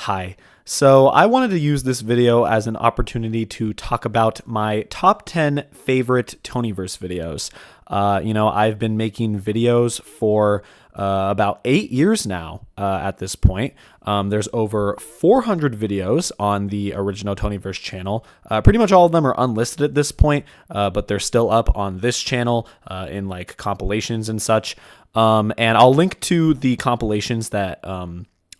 Hi. So I wanted to use this video as an opportunity to talk about my top 10 favorite Toniverse videos. I've been making videos for about 8 years now at this point. There's over 400 videos on the original Toniverse channel. Pretty much all of them are unlisted at this point, but they're still up on this channel in like compilations and such. And I'll link to the compilations that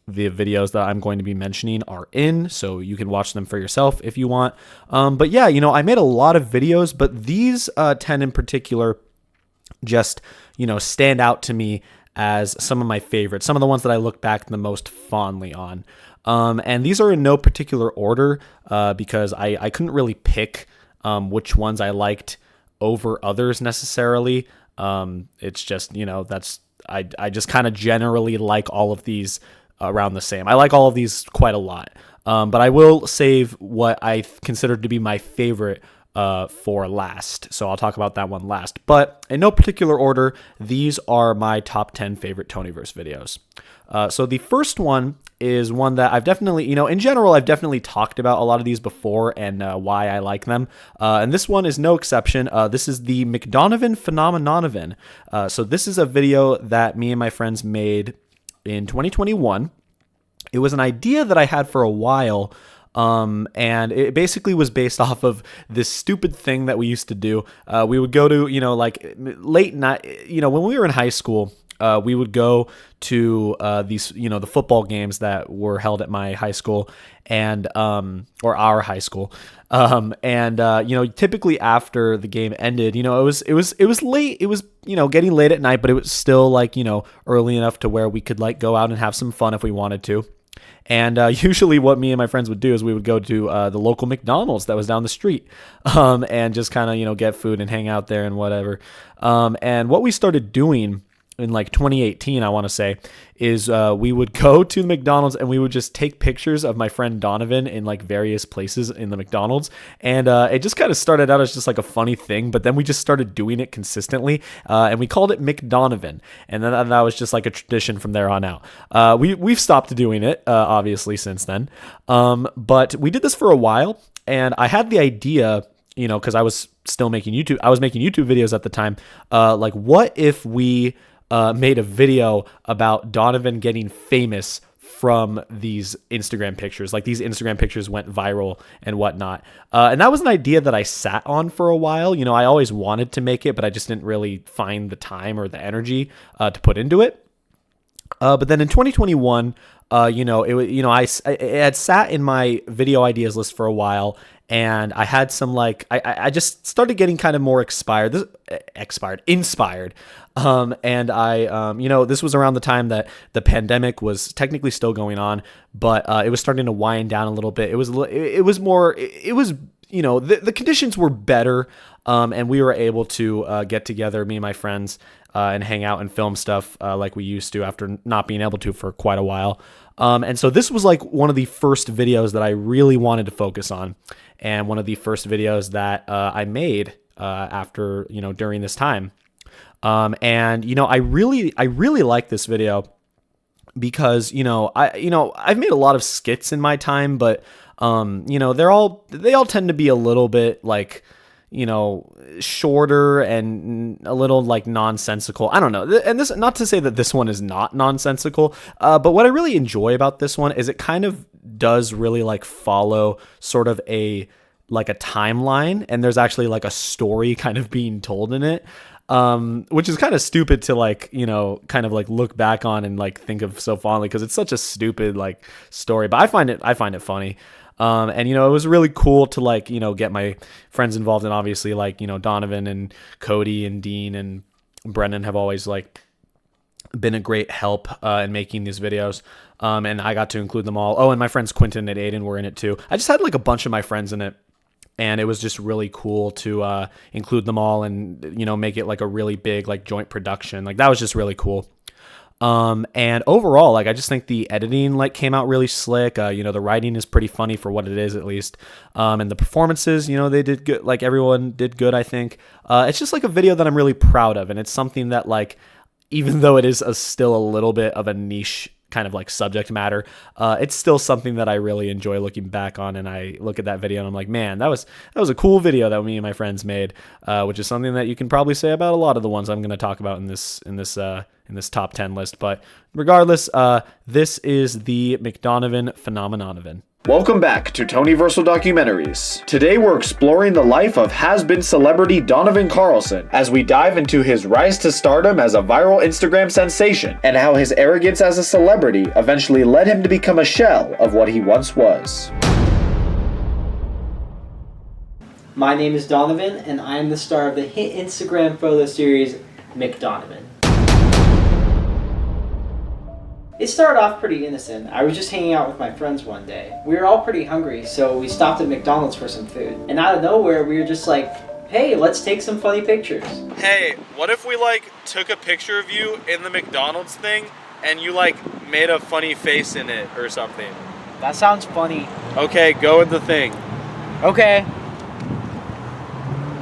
the videos that I'm going to be mentioning are in, so you can watch them for yourself if you want. But yeah, I made a lot of videos, but these 10 in particular just, stand out to me as some of my favorites, some of the ones that I look back the most fondly on. And these are in no particular order because I couldn't really pick which ones I liked over others necessarily. It's just, I just kind of generally like all of these around the same. I like all of these quite a lot. But I will save what I consider to be my favorite for last. So I'll talk about that one last. But in no particular order, these are my top 10 favorite Toniverse videos. So the first one is one that I've definitely, in general, I've definitely talked about a lot of these before and why I like them. And this one is no exception. This is the McDonovan Phenomenon. So this is a video that me and my friends made in 2021. It was an idea that I had for a while, and it basically was based off of this stupid thing that we used to do. We would go to, like late night, when we were in high school, we would go to these, the football games that were held at my high school and or our high school. Typically after the game ended, it was late. It was, getting late at night, but it was still like, early enough to where we could like go out and have some fun if we wanted to. And usually what me and my friends would do is we would go to the local McDonald's that was down the street and just kind of, get food and hang out there and whatever. And what we started doing in like 2018, I want to say, is we would go to the McDonald's and we would just take pictures of my friend Donovan in like various places in the McDonald's. And it just kind of started out as just like a funny thing, but then we just started doing it consistently. And we called it McDonovan. And then that was just like a tradition from there on out. We've stopped doing it, obviously, since then. But we did this for a while, and I had the idea, because I was still making YouTube. I was making YouTube videos at the time. Like, what if we made a video about Donovan getting famous from these Instagram pictures? Like, these Instagram pictures went viral and whatnot. And that was an idea that I sat on for a while. I always wanted to make it, but I just didn't really find the time or the energy to put into it. But then in 2021, it had sat in my video ideas list for a while, and I had some I just started getting kind of more inspired. And I, this was around the time that the pandemic was technically still going on, but it was starting to wind down a little bit. The conditions were better, and we were able to get together, me and my friends, and hang out and film stuff like we used to after not being able to for quite a while. And so this was like one of the first videos that I really wanted to focus on, and one of the first videos that I made after, during this time. I really like this video because, I've made a lot of skits in my time, but, they all tend to be a little bit like, shorter and a little like nonsensical. I don't know. And this, not to say that this one is not nonsensical, but what I really enjoy about this one is it kind of does really like follow sort of a timeline, and there's actually like a story kind of being told in it. Which is kind of stupid to kind of like look back on and like think of so fondly, because it's such a stupid like story, but I find it funny. And it was really cool to get my friends involved, and obviously Donovan and Cody and Dean and Brennan have always been a great help in making these videos. And I got to include them all. Oh, and my friends Quentin and Aiden were in it too. I just had a bunch of my friends in it, and it was just really cool to include them all and make it a really big joint production. That was just really cool. And overall, I just think the editing came out really slick. The writing is pretty funny for what it is, at least. And the performances, they did good. Everyone did good, I think. It's just a video that I'm really proud of, and it's something that even though it is still a little bit of a niche kind of like subject matter, it's still something that I really enjoy looking back on. And I look at that video and I'm like, man, that was a cool video that me and my friends made, which is something that you can probably say about a lot of the ones I'm going to talk about in this top 10 list. But regardless, this is the McDonovan phenomenon. Welcome back to Toniverse Documentaries. Today we're exploring the life of has-been celebrity Donovan Carlson as we dive into his rise to stardom as a viral Instagram sensation and how his arrogance as a celebrity eventually led him to become a shell of what he once was. My name is Donovan and I am the star of the hit Instagram photo series McDonovan. It started off pretty innocent. I was just hanging out with my friends one day. We were all pretty hungry, so we stopped at McDonald's for some food. And out of nowhere, we were just like, hey, let's take some funny pictures. Hey, what if we took a picture of you in the McDonald's thing and you made a funny face in it or something? That sounds funny. Okay, go with the thing. Okay.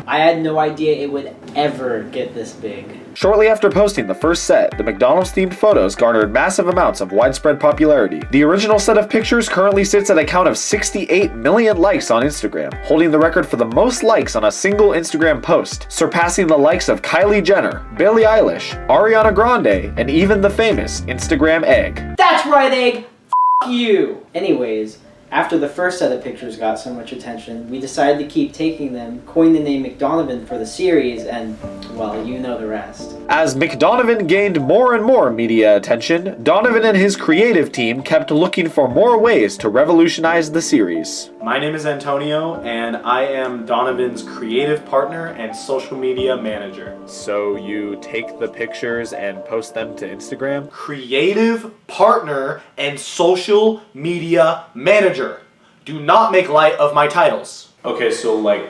I had no idea it would ever get this big. Shortly after posting the first set, the McDonald's-themed photos garnered massive amounts of widespread popularity. The original set of pictures currently sits at a count of 68 million likes on Instagram, holding the record for the most likes on a single Instagram post, surpassing the likes of Kylie Jenner, Billie Eilish, Ariana Grande, and even the famous Instagram egg. That's right, egg! F*** you! Anyways, after the first set of pictures got so much attention, we decided to keep taking them, coined the name McDonovan for the series, and, well, you know the rest. As McDonovan gained more and more media attention, Donovan and his creative team kept looking for more ways to revolutionize the series. My name is Antonio, and I am Donovan's creative partner and social media manager. So you take the pictures and post them to Instagram? Creative partner and social media manager. Do not make light of my titles. Okay, so what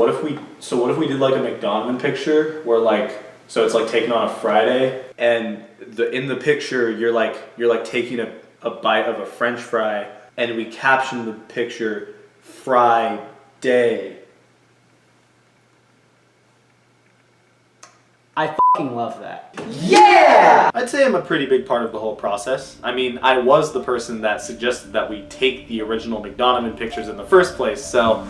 if we did a McDonovan picture where so it's taken on a Friday, and in the picture you're taking a bite of a French fry, and we caption the picture Friday. I fucking love that. Yeah! I'd say I'm a pretty big part of the whole process. I mean, I was the person that suggested that we take the original McDonovan pictures in the first place, so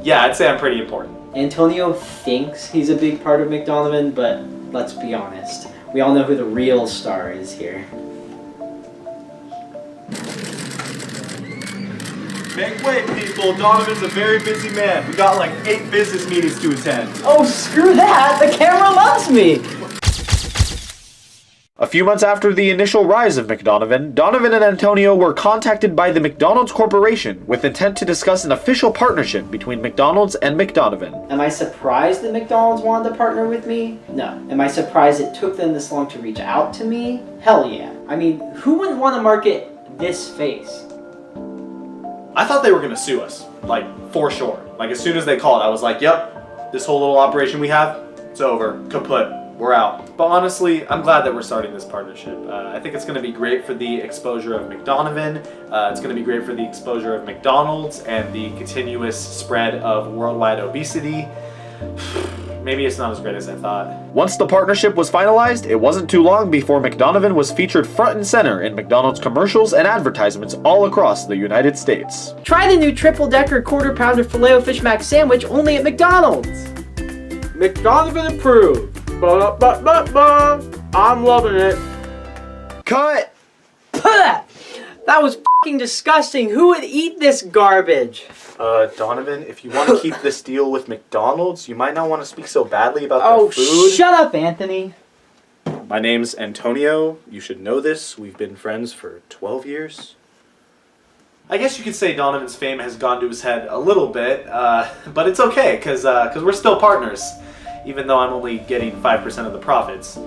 yeah, I'd say I'm pretty important. Antonio thinks he's a big part of McDonovan, but let's be honest. We all know who the real star is here. Make way, people. Donovan's a very busy man. We got 8 business meetings to attend. Oh, screw that! The camera loves me! A few months after the initial rise of McDonovan, Donovan and Antonio were contacted by the McDonald's Corporation with intent to discuss an official partnership between McDonald's and McDonovan. Am I surprised that McDonald's wanted to partner with me? No. Am I surprised it took them this long to reach out to me? Hell yeah. I mean, who wouldn't want to market this face? I thought they were gonna sue us, for sure. As soon as they called, I was like, yep, this whole little operation we have, it's over, kaput, we're out. But honestly, I'm glad that we're starting this partnership. I think it's gonna be great for the exposure of McDonovan, it's gonna be great for the exposure of McDonald's and the continuous spread of worldwide obesity. Maybe it's not as great as I thought. Once the partnership was finalized, it wasn't too long before McDonovan was featured front and center in McDonald's commercials and advertisements all across the United States. Try the new triple-decker quarter-pounder Filet-O-Fish Mac sandwich only at McDonald's. McDonovan approved. Ba-da-ba-ba-ba. I'm loving it. Cut! That was f***ing disgusting. Who would eat this garbage? Donovan, if you want to keep this deal with McDonald's, you might not want to speak so badly about their food. Oh, shut up, Anthony. My name's Antonio. You should know this. We've been friends for 12 years. I guess you could say Donovan's fame has gone to his head a little bit, but it's okay, because we're still partners, even though I'm only getting 5% of the profits.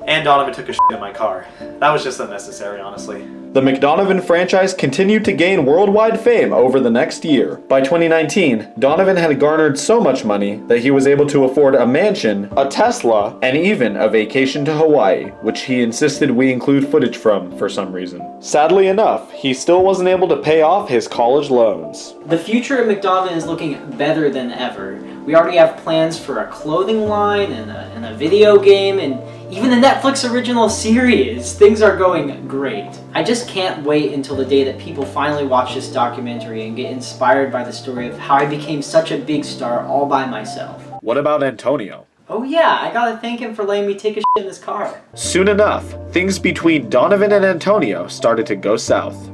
And Donovan took a shit in my car. That was just unnecessary, honestly. The McDonovan franchise continued to gain worldwide fame over the next year. By 2019, Donovan had garnered so much money that he was able to afford a mansion, a Tesla, and even a vacation to Hawaii, which he insisted we include footage from for some reason. Sadly enough, he still wasn't able to pay off his college loans. The future of McDonovan is looking better than ever. We already have plans for a clothing line and a video game and Even the Netflix original series, things are going great. I just can't wait until the day that people finally watch this documentary and get inspired by the story of how I became such a big star all by myself. What about Antonio? Oh yeah, I gotta thank him for letting me take a shit in his car. Soon enough, things between Donovan and Antonio started to go south.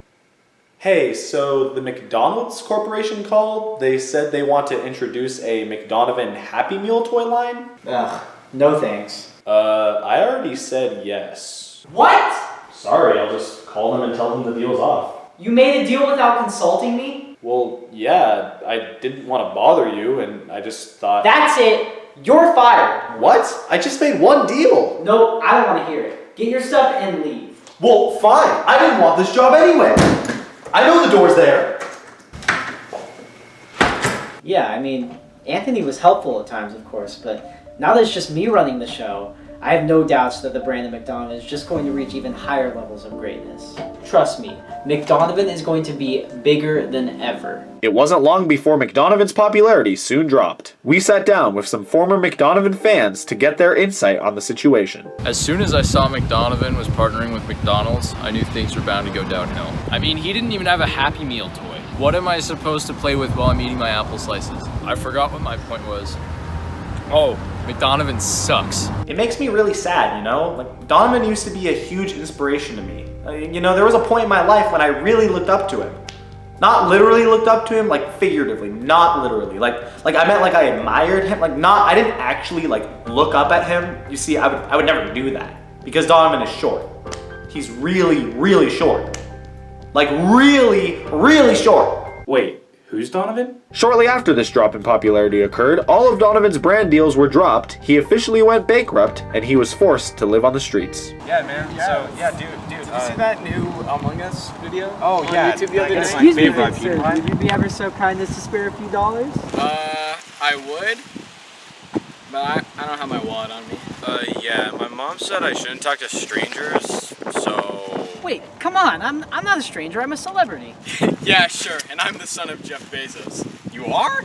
Hey, so the McDonald's Corporation called. They said they want to introduce a McDonovan Happy Meal toy line. Ugh, no thanks. I already said yes. What? Sorry, I'll just call them and tell them the deal's off. You made a deal without consulting me? Well, yeah, I didn't want to bother you, and I just thought... That's it! You're fired! What? I just made one deal! Nope, I don't want to hear it. Get your stuff and leave. Well, fine. I didn't want this job anyway. I know the door's there. Yeah, I mean, Anthony was helpful at times, of course, but now that it's just me running the show, I have no doubts that the brand of McDonovan is just going to reach even higher levels of greatness. Trust me, McDonovan is going to be bigger than ever. It wasn't long before McDonovan's popularity soon dropped. We sat down with some former McDonovan fans to get their insight on the situation. As soon as I saw McDonovan was partnering with McDonald's, I knew things were bound to go downhill. I mean, he didn't even have a Happy Meal toy. What am I supposed to play with while I'm eating my apple slices? I forgot what my point was. Oh, McDonovan sucks. It makes me really sad, you know? Like, Donovan used to be a huge inspiration to me. You know, there was a point in my life when I really looked up to him. Not literally looked up to him, like figuratively, not literally. Like I meant like I admired him, like not, I didn't actually like look up at him. You see, I would never do that because Donovan is short. He's really, really short. Like really, really short. Wait, who's Donovan? Shortly after this drop in popularity occurred, all of Donovan's brand deals were dropped, he officially went bankrupt, and he was forced to live on the streets. Yeah, man. So, yeah, dude. Did you see that new Among Us video? Oh, yeah. On YouTube the other day? Excuse me, good sir. PewDiePie. Would you be ever so kind as to spare a few dollars? I would, but I don't have my wallet on me. Yeah, my mom said I shouldn't talk to strangers, so... Wait, come on. I'm not a stranger. I'm a celebrity. Yeah, sure. And I'm the son of Jeff Bezos. You are?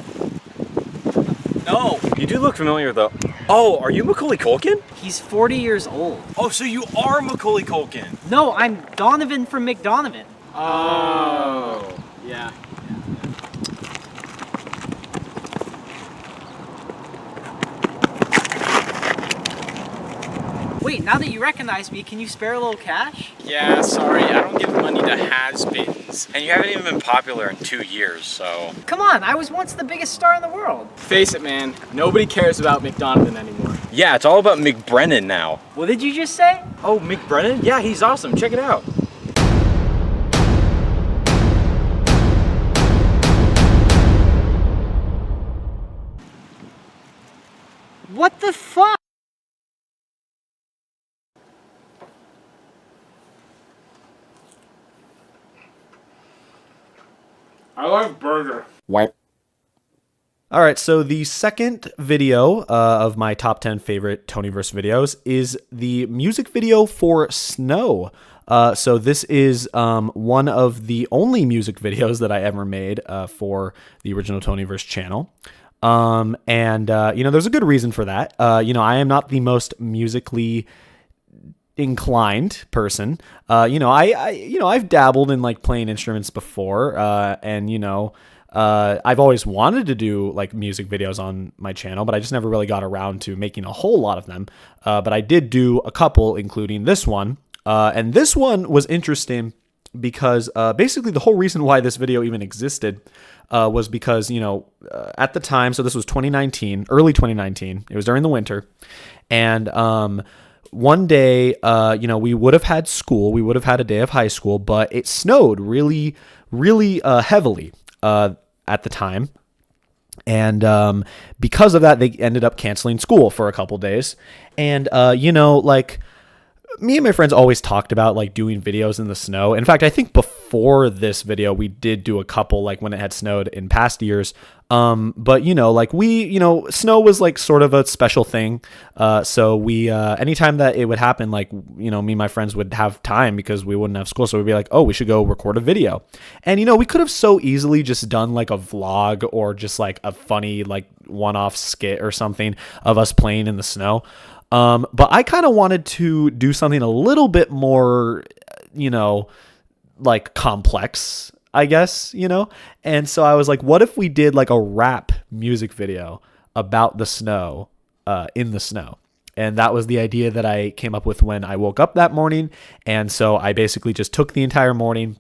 No. You do look familiar, though. Oh, are you Macaulay Culkin? He's 40 years old. Oh, so you are Macaulay Culkin. No, I'm Donovan from McDonovan. Oh. Yeah. Wait, now that you recognize me, can you spare a little cash? Yeah, sorry. I don't give money to has-beens. And you haven't even been popular in 2 years, so... Come on, I was once the biggest star in the world. Face it, man. Nobody cares about McDonovan anymore. Yeah, it's all about McBrennan now. What did you just say? Oh, McBrennan? Yeah, he's awesome. Check it out. What the fuck? I like burger. Wipe. All right, so the second video of my top 10 favorite Toniverse videos is the music video for Snow. So this is one of the only music videos that I ever made for the original Toniverse channel. You know, there's a good reason for that. You know, I am not the most musically inclined person. You know, I've dabbled in like playing instruments before, and you know, I've always wanted to do like music videos on my channel, but I just never really got around to making a whole lot of them. But I did do a couple, including this one. And this one was interesting because basically the whole reason why this video even existed was because, you know, at the time, so this was 2019, early 2019, it was during the winter, and one day, you know, we would have had school, we would have had a day of high school, but it snowed really, really heavily at the time. And because of that, they ended up canceling school for a couple days. And, you know, like, me and my friends always talked about like doing videos in the snow. In fact, I think before this video, we did do a couple like when it had snowed in past years. But you know, like you know, snow was like sort of a special thing. So we, anytime that it would happen, like, you know, me and my friends would have time because we wouldn't have school. So we'd be like, oh, we should go record a video. And, you know, we could have so easily just done like a vlog or just like a funny, like one-off skit or something of us playing in the snow. But I kind of wanted to do something a little bit more, like complex, I guess, And so I was like, what if we did like a rap music video about the snow, in the snow? And that was the idea that I came up with when I woke up that morning. And so I basically just took the entire morning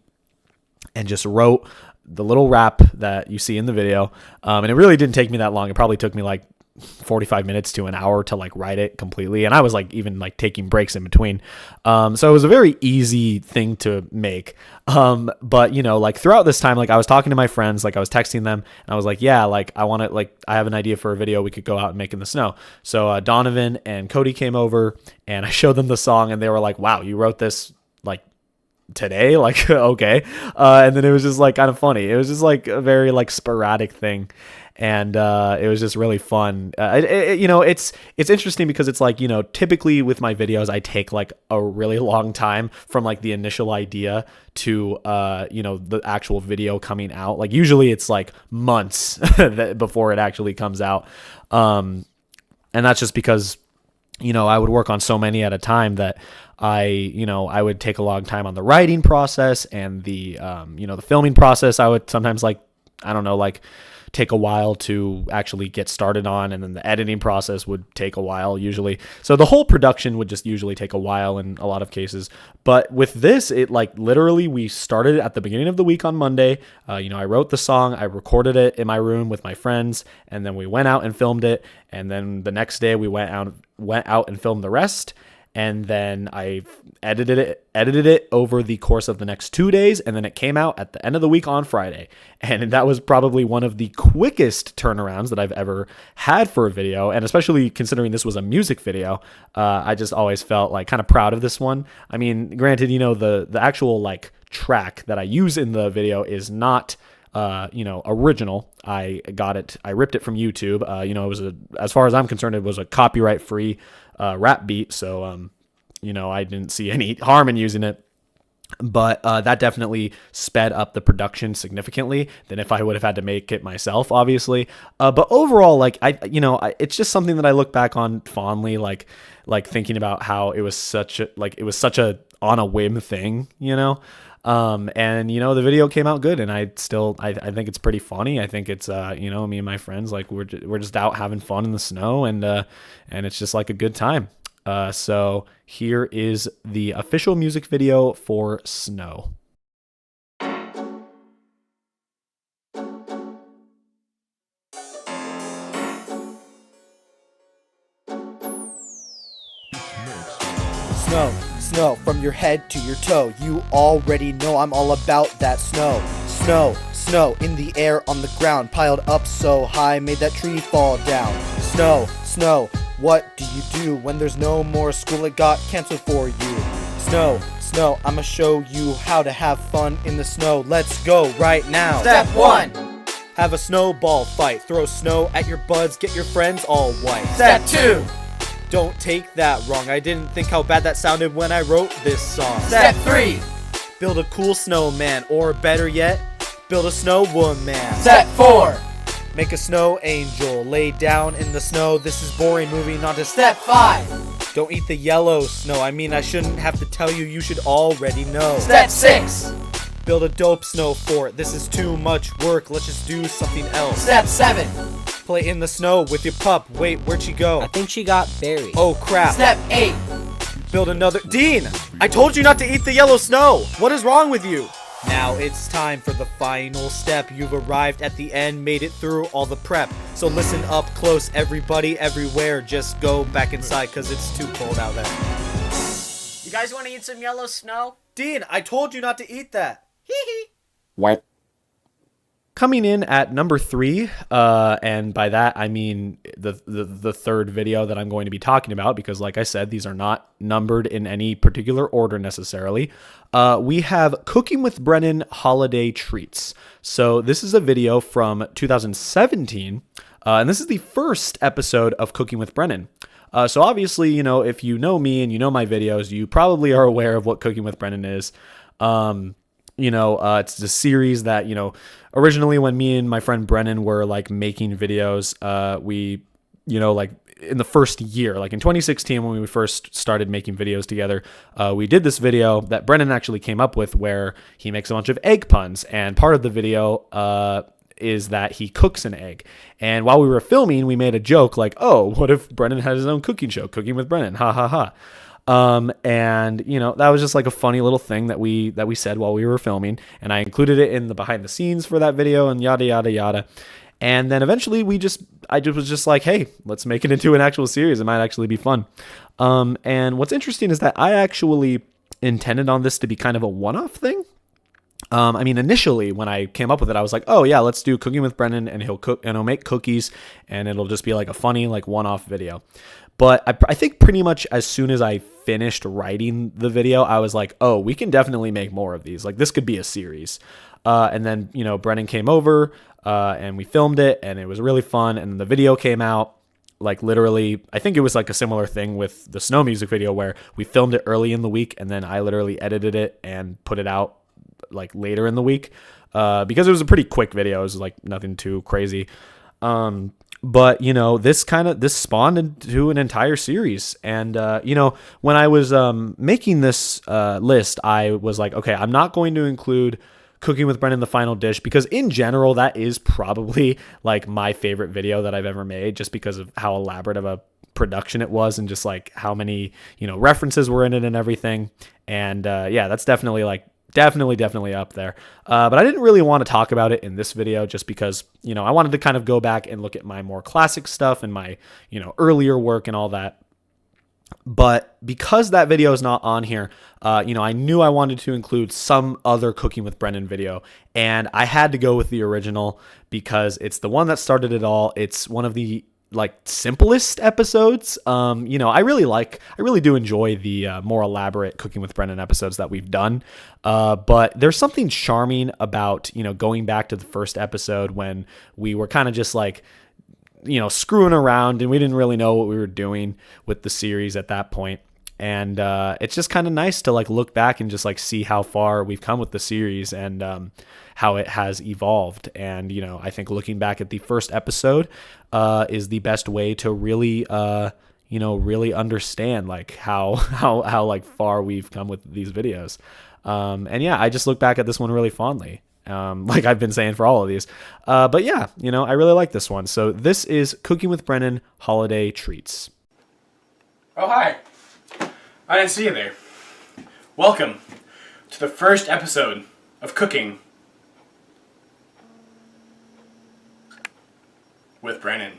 and just wrote the little rap that you see in the video. And it really didn't take me that long. It probably took me like 45 minutes to an hour to like write it completely. And I was like even like taking breaks in between. So it was a very easy thing to make. But like throughout this time, like I was talking to my friends, like I was texting them and I was like, yeah, like I want to, like, I have an idea for a video we could go out and make in the snow. So Donovan and Cody came over and I showed them the song and they were like, wow, you wrote this like today? Like, okay. And then it was just like kind of funny. It was just like a very like sporadic thing. And it was just really fun. It's interesting because it's like, typically with my videos, I take like a really long time from like the initial idea to, the actual video coming out. Like usually it's like months before it actually comes out. And that's just because, I would work on so many at a time that I would take a long time on the writing process and the filming process. I would sometimes take a while to actually get started on, and then the editing process would take a while usually. So the whole production would just usually take a while in a lot of cases. But with this, it like literally we started at the beginning of the week on Monday. I wrote the song, I recorded it in my room with my friends, and then we went out and filmed it. And then the next day we went out and filmed the rest. And then I edited it over the course of the next 2 days, and then it came out at the end of the week on Friday. And that was probably one of the quickest turnarounds that I've ever had for a video, and especially considering this was a music video, I just always felt like kind of proud of this one. I mean, granted, the actual like track that I use in the video is not original. I ripped it from YouTube. It was as far as I'm concerned, it was a copyright free rap beat. So, I didn't see any harm in using it, but that definitely sped up the production significantly than if I would have had to make it myself, obviously. But overall, like it's just something that I look back on fondly, like thinking about how it was such a on a whim thing, and the video came out good, and I think it's pretty funny. I think it's me and my friends, like we're just out having fun in the snow, and it's just like a good time. So here is the official music video for Snow. Snow, snow, from your head to your toe. You already know I'm all about that snow. Snow, snow, in the air, on the ground, piled up so high, made that tree fall down. Snow, snow, what do you do when there's no more school? It got canceled for you. Snow, snow, I'ma show you how to have fun in the snow. Let's go right now. Step 1. Have a snowball fight. Throw snow at your buds, get your friends all white. Step 2. Don't take that wrong. I didn't think how bad that sounded when I wrote this song. Step 3. Build a cool snowman, or better yet, build a snow woman. Step 4. Make a snow angel, lay down in the snow. This is boring, moving on to Step 5. Don't eat the yellow snow. I mean, I shouldn't have to tell you, you should already know. Step 6. Build a dope snow fort. This is too much work, let's just do something else. Step 7. Play in the snow with your pup. Wait, where'd she go? I think she got buried. Oh crap. Step 8. Build another. Dean! I told you not to eat the yellow snow! What is wrong with you? Now it's time for the final step. You've arrived at the end, made it through all the prep. So listen up close, everybody, everywhere. Just go back inside, cause it's too cold out there. You guys want to eat some yellow snow? Dean, I told you not to eat that. Hee hee. What? Coming in at number 3, and by that I mean the third video that I'm going to be talking about, because like I said, these are not numbered in any particular order necessarily. We have Cooking with Brennan Holiday Treats. So this is a video from 2017, and this is the first episode of Cooking with Brennan. So obviously, if you know me and you know my videos, you probably are aware of what Cooking with Brennan is. It's a series that, originally when me and my friend Brennan were like making videos, we, in the first year, like in 2016, when we first started making videos together, we did this video that Brennan actually came up with where he makes a bunch of egg puns. And part of the video is that he cooks an egg. And while we were filming, we made a joke like, oh, what if Brennan had his own cooking show, Cooking with Brennan? Ha ha ha. And you know, that was just like a funny little thing that we said while we were filming. And I included it in the behind the scenes for that video and yada, yada, yada. And then eventually I was just like, hey, let's make it into an actual series. It might actually be fun. And what's interesting is that I actually intended on this to be kind of a one-off thing. I mean, initially when I came up with it, I was like, oh yeah, let's do Cooking with Brennan, and he'll cook and he'll make cookies, and it'll just be like a funny, like one-off video. But I think pretty much as soon as I finished writing the video, I was like, oh, we can definitely make more of these. Like, this could be a series. And then, you know, Brennan came over, and we filmed it, and it was really fun. And the video came out, like, literally, I think it was like a similar thing with the Snow music video where we filmed it early in the week, and then I literally edited it and put it out like later in the week, because it was a pretty quick video. It was like nothing too crazy. But you know, this spawned into an entire series. And you know, when I was making this list, I was like, okay, I'm not going to include Cooking with Brennan, the final dish, because in general, that is probably like my favorite video that I've ever made, just because of how elaborate of a production it was, and just like how many, you know, references were in it and everything. And yeah, that's definitely up there. But I didn't really want to talk about it in this video, just because, you know, I wanted to kind of go back and look at my more classic stuff and my, you know, earlier work and all that. But because that video is not on here, you know, I knew I wanted to include some other Cooking with Brennan video, and I had to go with the original because it's the one that started it all. It's one of the like simplest episodes. You know, I really do enjoy the more elaborate Cooking with Brennan episodes that we've done. But there's something charming about, you know, going back to the first episode when we were kind of just like, you know, screwing around and we didn't really know what we were doing with the series at that point. And it's just kind of nice to like look back and just like see how far we've come with the series and how it has evolved. And, you know, I think looking back at the first episode is the best way to really, you know, really understand like how like far we've come with these videos. And yeah, I just look back at this one really fondly. Like I've been saying for all of these. But yeah, you know, I really like this one. So this is Cooking with Brennan Holiday Treats. Oh, hi. I didn't see you there. Welcome to the first episode of Cooking with Brennan.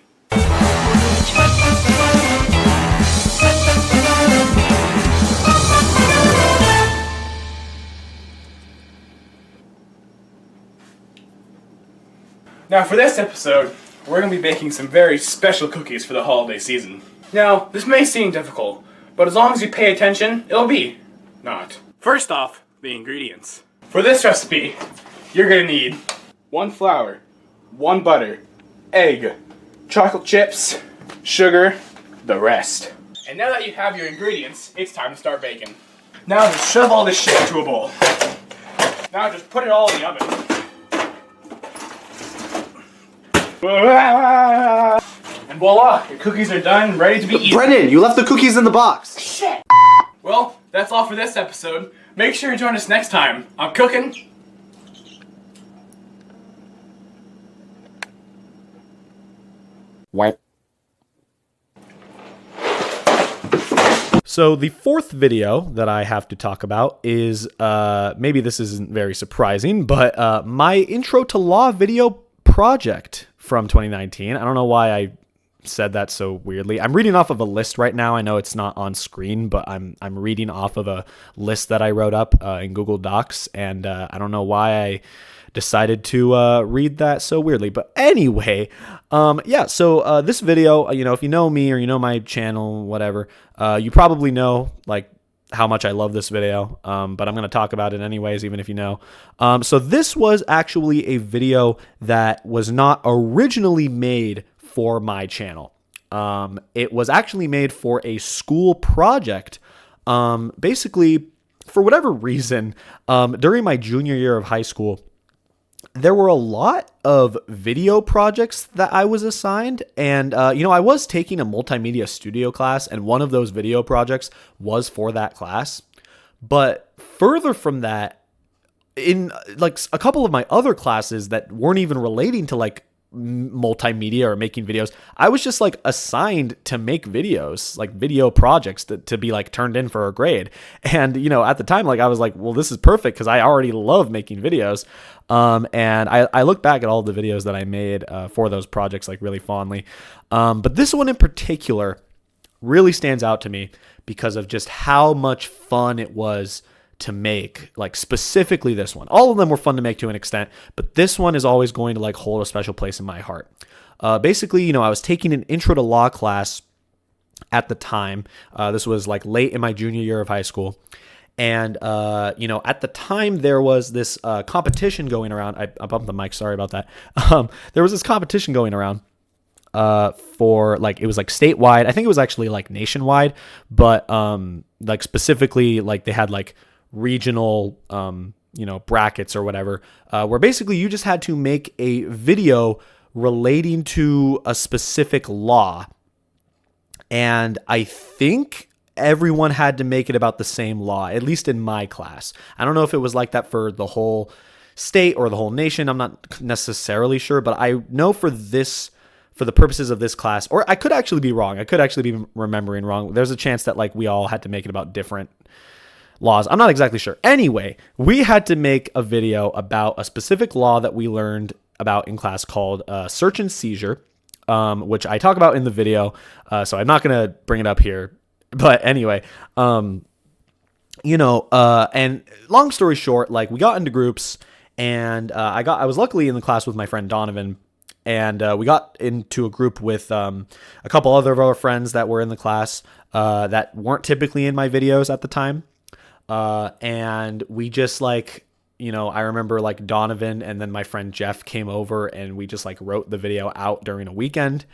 Now for this episode, we're going to be baking some very special cookies for the holiday season. Now, this may seem difficult, but as long as you pay attention, it'll be not. First off, the ingredients. For this recipe, you're going to need 1 flour, 1 butter, egg, chocolate chips, sugar, the rest. And now that you have your ingredients, it's time to start baking. Now just shove all this shit into a bowl. Now just put it all in the oven. And voila, your cookies are done, ready to be eaten. Brennan, you left the cookies in the box. Shit! Well, that's all for this episode. Make sure you join us next time on Cooking. What? So the fourth video that I have to talk about is, maybe this isn't very surprising, but my intro to law video project from 2019. I don't know why I said that so weirdly. I'm reading off of a list right now. I know it's not on screen, but I'm reading off of a list that I wrote up in Google Docs, and I don't know why I decided to read that so weirdly. But anyway, yeah, so this video, you know, if you know me or you know my channel, whatever, you probably know like how much I love this video, but I'm going to talk about it anyways, even if you know. So this was actually a video that was not originally made for my channel. It was actually made for a school project. Basically, for whatever reason, during my junior year of high school, there were a lot of video projects that I was assigned. And, I was taking a multimedia studio class, and one of those video projects was for that class. But further from that, in like a couple of my other classes that weren't even relating to like multimedia or making videos, I was just like assigned to make videos, like video projects to be like turned in for a grade. And, at the time, like I was like, well, this is perfect because I already love making videos. And I look back at all the videos that I made for those projects like really fondly. But this one in particular really stands out to me because of just how much fun it was to make, like specifically this one. All of them were fun to make to an extent, but this one is always going to like hold a special place in my heart. Basically, I was taking an intro to law class at the time. This was like late in my junior year of high school. And, at the time there was this competition going around. I bumped the mic. Sorry about that. There was this competition going around for like, it was like statewide. I think it was actually like nationwide, but like specifically like they had like regional, brackets or whatever, where basically you just had to make a video relating to a specific law. And I think everyone had to make it about the same law, at least in my class. I don't know if it was like that for the whole state or the whole nation. I'm not necessarily sure, but I know for the purposes of this class, or I could actually be wrong. I could actually be remembering wrong. There's a chance that like we all had to make it about different laws. I'm not exactly sure. Anyway, we had to make a video about a specific law that we learned about in class called search and seizure, which I talk about in the video. So I'm not going to bring it up here. But anyway, and long story short, like we got into groups, and I was luckily in the class with my friend Donovan, and we got into a group with a couple other of our friends that were in the class that weren't typically in my videos at the time. And we just like, I remember like Donovan and then my friend Jeff came over, and we just like wrote the video out during a weekend.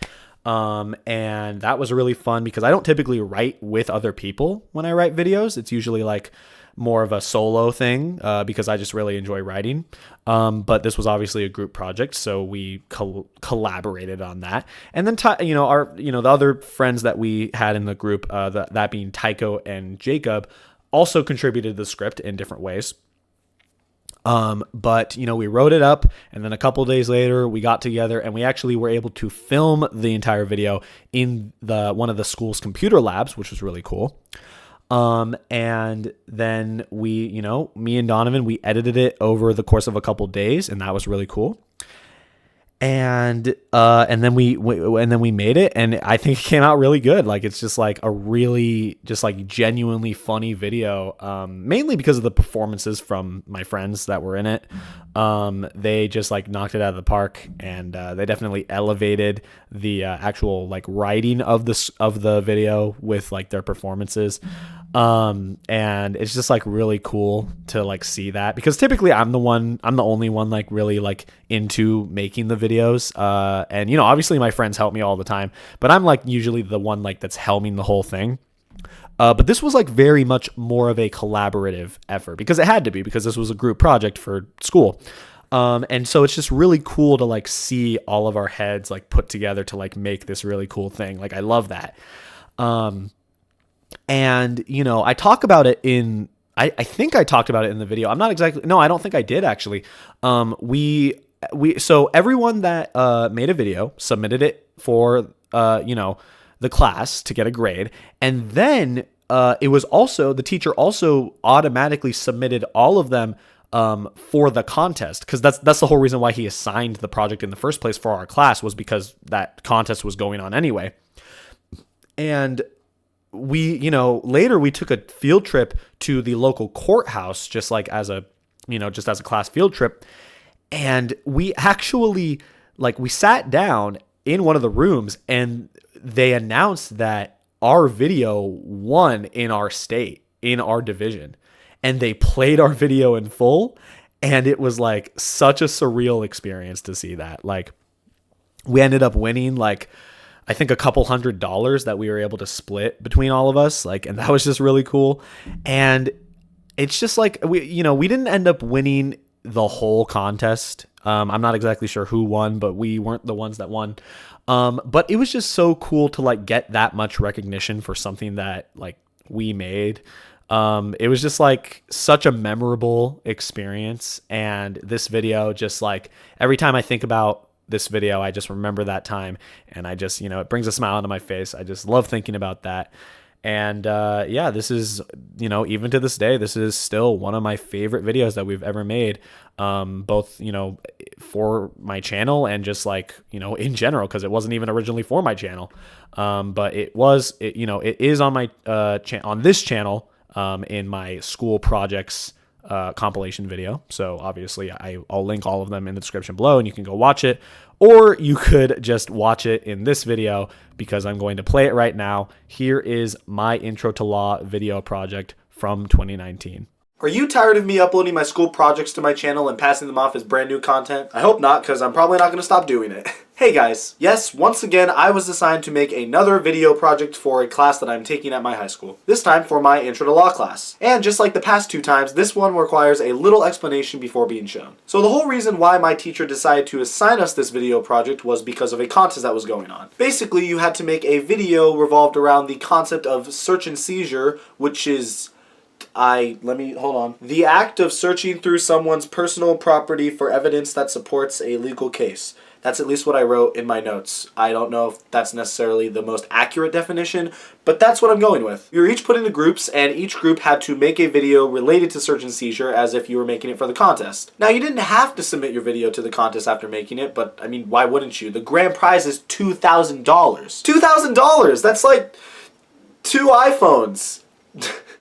And that was really fun because I don't typically write with other people when I write videos. It's usually like more of a solo thing, because I just really enjoy writing. But this was obviously a group project, so we collaborated on that. And then, the other friends that we had in the group, that being Tycho and Jacob, also contributed to the script in different ways. But we wrote it up, and then a couple days later we got together and we actually were able to film the entire video in one of the school's computer labs, which was really cool. And then we, me and Donovan, we edited it over the course of a couple days, and that was really cool. And then we made it, and I think it came out really good. Like, it's just like a really just like genuinely funny video, mainly because of the performances from my friends that were in it. They just like knocked it out of the park, and they definitely elevated the actual like writing of the video with like their performances. And it's just like really cool to like see that, because typically I'm the only one like really like into making the videos. And obviously my friends help me all the time, but I'm like usually the one like that's helming the whole thing. But this was like very much more of a collaborative effort, because it had to be, because this was a group project for school. And so it's just really cool to like see all of our heads like put together to like make this really cool thing. Like, I love that. And, I talk about it I think I talked about it in the video. I'm not exactly, no, I don't think I did actually. So everyone that, made a video submitted it for, the class to get a grade. And then, it was also, the teacher also automatically submitted all of them, for the contest. Cause that's the whole reason why he assigned the project in the first place for our class, was because that contest was going on anyway. And we, later we took a field trip to the local courthouse, just like as a class field trip. And we actually, like, we sat down in one of the rooms, and they announced that our video won in our state, in our division. And they played our video in full. And it was like such a surreal experience to see that. Like, we ended up winning, like, I think a couple $100 that we were able to split between all of us. Like, and that was just really cool. And it's just like, we didn't end up winning the whole contest. I'm not exactly sure who won, but we weren't the ones that won. But it was just so cool to like get that much recognition for something that like we made. It was just like such a memorable experience. And this video, just like every time I think about this video, I just remember that time, and I just, it brings a smile onto my face. I just love thinking about that. And yeah, this is, even to this day, this is still one of my favorite videos that we've ever made, both, for my channel and just like, in general, because it wasn't even originally for my channel. But it is on my on this channel, in my school projects compilation video. So obviously I'll link all of them in the description below, and you can go watch it, or you could just watch it in this video because I'm going to play it right now. Here is my intro to law video project from 2019. Are you tired of me uploading my school projects to my channel and passing them off as brand new content? I hope not, because I'm probably not going to stop doing it. Hey guys, yes, once again I was assigned to make another video project for a class that I'm taking at my high school. This time for my Intro to Law class. And just like the past 2 times, this one requires a little explanation before being shown. So the whole reason why my teacher decided to assign us this video project was because of a contest that was going on. Basically, you had to make a video revolved around the concept of search and seizure, which is... hold on. The act of searching through someone's personal property for evidence that supports a legal case. That's at least what I wrote in my notes. I don't know if that's necessarily the most accurate definition, but that's what I'm going with. You were each put into groups, and each group had to make a video related to search and seizure as if you were making it for the contest. Now, you didn't have to submit your video to the contest after making it, but I mean, why wouldn't you? The grand prize is $2,000. $2,000! That's like 2 iPhones.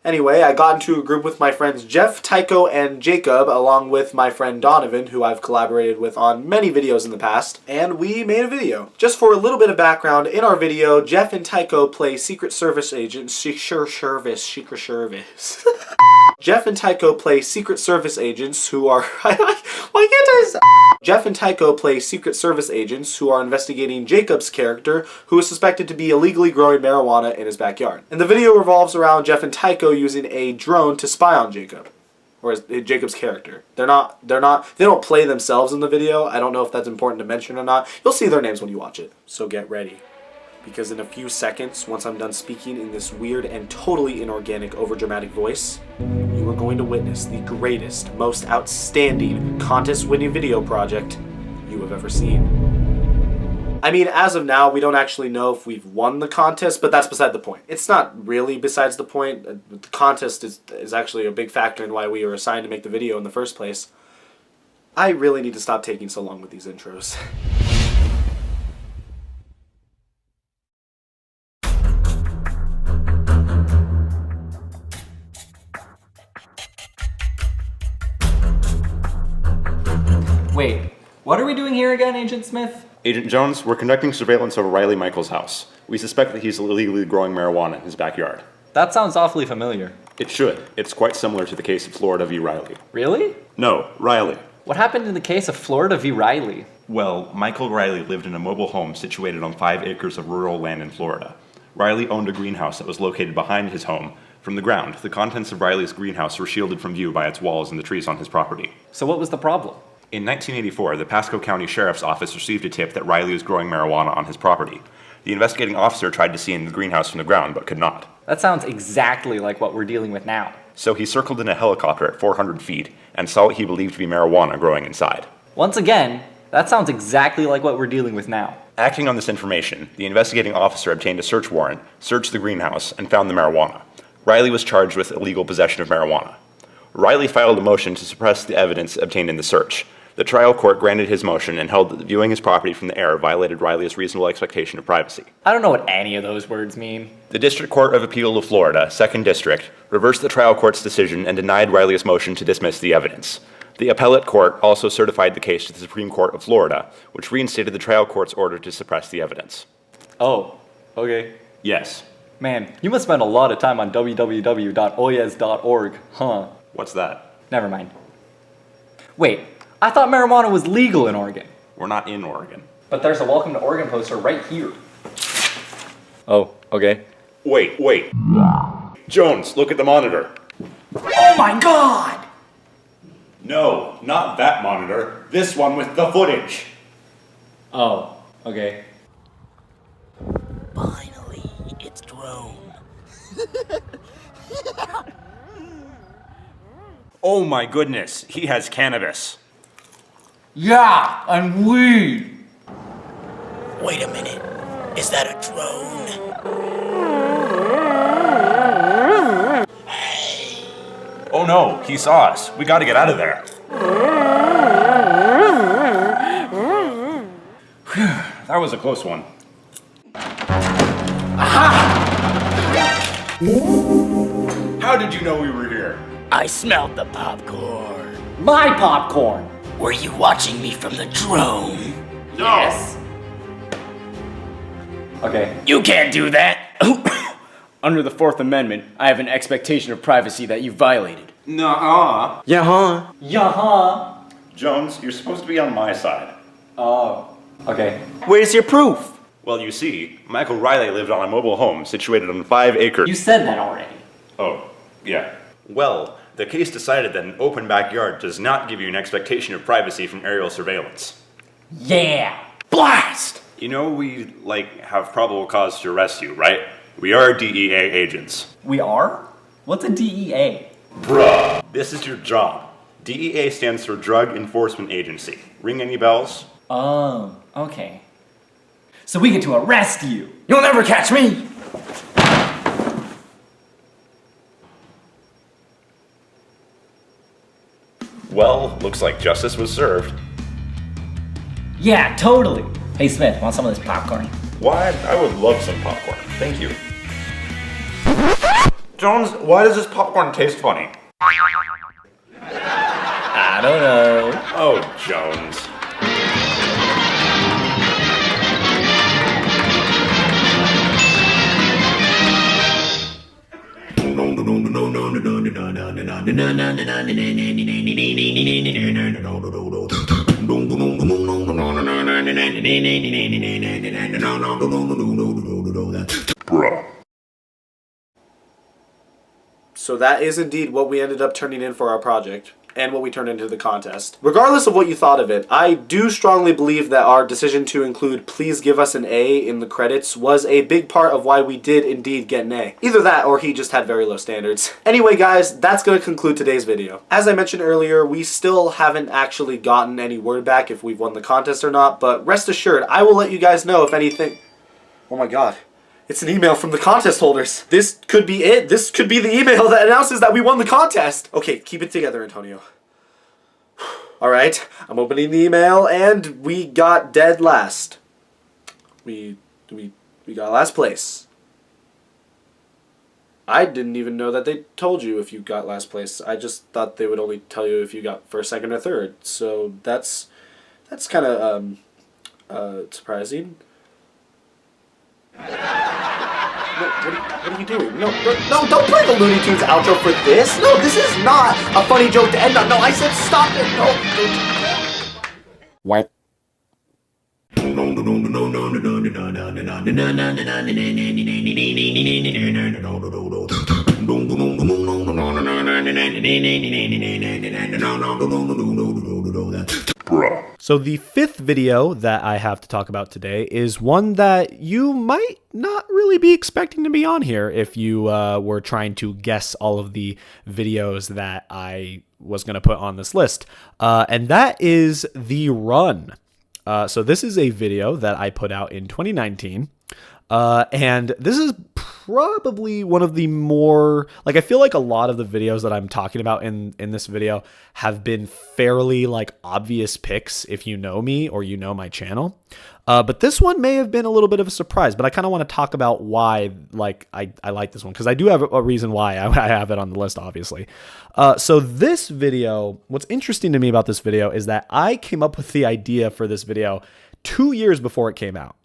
Anyway, I got into a group with my friends Jeff, Tycho, and Jacob, along with my friend Donovan, who I've collaborated with on many videos in the past, and we made a video. Just for a little bit of background, in our video, Jeff and Tycho play Secret Service agents, Secret Service. Jeff and Tycho play Secret Service agents who are... why can't I... Jeff and Tycho play Secret Service agents who are investigating Jacob's character, who is suspected to be illegally growing marijuana in his backyard. And the video revolves around Jeff and Tycho using a drone to spy on Jacob, or Jacob's character. They don't play themselves in the video. I don't know if that's important to mention or not. You'll see their names when you watch it. So get ready, because in a few seconds, once I'm done speaking in this weird and totally inorganic, overdramatic voice, you are going to witness the greatest, most outstanding contest-winning video project you have ever seen. I mean, as of now, we don't actually know if we've won the contest, but that's beside the point. It's not really besides the point. The contest is actually a big factor in why we were assigned to make the video in the first place. I really need to stop taking so long with these intros. Wait, what are we doing here again, Agent Smith? Agent Jones, we're conducting surveillance over Riley Michaels' house. We suspect that he's illegally growing marijuana in his backyard. That sounds awfully familiar. It should. It's quite similar to the case of Florida v. Riley. Really? No, Riley. What happened in the case of Florida v. Riley? Well, Michael Riley lived in a mobile home situated on 5 acres of rural land in Florida. Riley owned a greenhouse that was located behind his home. From the ground, the contents of Riley's greenhouse were shielded from view by its walls and the trees on his property. So what was the problem? In 1984, the Pasco County Sheriff's Office received a tip that Riley was growing marijuana on his property. The investigating officer tried to see in the greenhouse from the ground, but could not. That sounds exactly like what we're dealing with now. So he circled in a helicopter at 400 feet and saw what he believed to be marijuana growing inside. Once again, that sounds exactly like what we're dealing with now. Acting on this information, the investigating officer obtained a search warrant, searched the greenhouse, and found the marijuana. Riley was charged with illegal possession of marijuana. Riley filed a motion to suppress the evidence obtained in the search. The trial court granted his motion and held that viewing his property from the air violated Riley's reasonable expectation of privacy. I don't know what any of those words mean. The District Court of Appeal of Florida, 2nd District, reversed the trial court's decision and denied Riley's motion to dismiss the evidence. The appellate court also certified the case to the Supreme Court of Florida, which reinstated the trial court's order to suppress the evidence. Oh, okay. Yes. Man, you must spend a lot of time on www.oyez.org, huh? What's that? Never mind. Wait, I thought marijuana was legal in Oregon. We're not in Oregon. But there's a Welcome to Oregon poster right here. Oh, okay. Wait. Jones, look at the monitor. Oh my god! No, not that monitor. This one with the footage. Oh, okay. Finally, it's drone. Oh my goodness, he has cannabis. Yeah, and weed. Wait a minute. Is that a drone? Oh no, he saw us. We gotta get out of there. Whew, that was a close one. How did you know we were here? I smelled the popcorn. My popcorn. Were you watching me from the drone? Yes. Okay. You can't do that. Under the Fourth Amendment, I have an expectation of privacy that you violated. Nuh-uh. Yeah, huh? Yeah. Jones, you're supposed to be on my side. Oh. Okay. Where's your proof? Well, you see, Michael Riley lived on a mobile home situated on 5 acres. You said that already. Oh, yeah. Well, the case decided that an open backyard does not give you an expectation of privacy from aerial surveillance. Yeah. Blast! You know we, have probable cause to arrest you, right? We are DEA agents. We are? What's a DEA? Bruh. This is your job. DEA stands for Drug Enforcement Agency. Ring any bells? Oh, okay. So we get to arrest you. You'll never catch me! Well, looks like justice was served. Yeah, totally. Hey Smith, want some of this popcorn? Why? I would love some popcorn. Thank you. Jones, why does this popcorn taste funny? I don't know. Oh, Jones. Bruh. So that is indeed what we ended up turning in for our project, and what we turned into the contest. Regardless of what you thought of it, I do strongly believe that our decision to include "please give us an A" in the credits was a big part of why we did indeed get an A. Either that, or he just had very low standards. Anyway guys, that's going to conclude today's video. As I mentioned earlier, we still haven't actually gotten any word back if we've won the contest or not, but rest assured, I will let you guys know if anything... Oh my god. It's an email from the contest holders. This could be it. This could be the email that announces that we won the contest. Okay, keep it together, Antonio. Alright, I'm opening the email, and we got dead last. We got last place. I didn't even know that they told you if you got last place. I just thought they would only tell you if you got first, second, or third. So that's kind of surprising. No, what are you doing? No, don't play the Looney Tunes outro for this. No, this is not a funny joke to end on. No, I said stop it. No. What? So the fifth video that I have to talk about today is one that you might not really be expecting to be on here if you were trying to guess all of the videos that I was going to put on this list. And that is The Run. So this is a video that I put out in 2019. And this is probably one of the more, I feel like a lot of the videos that I'm talking about in this video have been fairly, obvious picks if you know me or you know my channel. But this one may have been a little bit of a surprise, but I kind of want to talk about why, I like this one, because I do have a reason why I have it on the list, obviously. So this video, what's interesting to me about this video is that I came up with the idea for this video 2 years before it came out.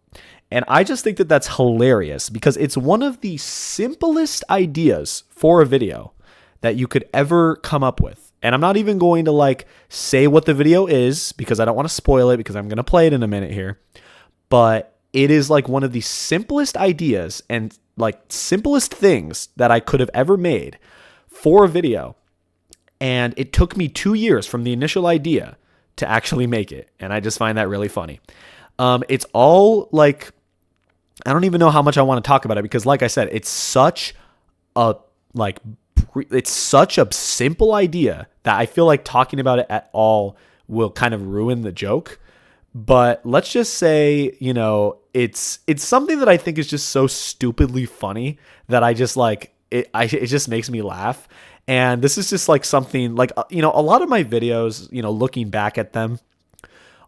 And I just think that that's hilarious because it's one of the simplest ideas for a video that you could ever come up with. And I'm not even going to say what the video is because I don't want to spoil it because I'm going to play it in a minute here. But it is one of the simplest ideas and simplest things that I could have ever made for a video. And it took me 2 years from the initial idea to actually make it. And I just find that really funny. It's all like, I don't even know how much I want to talk about it because like I said, it's such a simple idea that I feel like talking about it at all will kind of ruin the joke. But let's just say, you know, it's something that I think is just so stupidly funny that I just like it. It just makes me laugh. And this is just like something like, you know, a lot of my videos, you know, looking back at them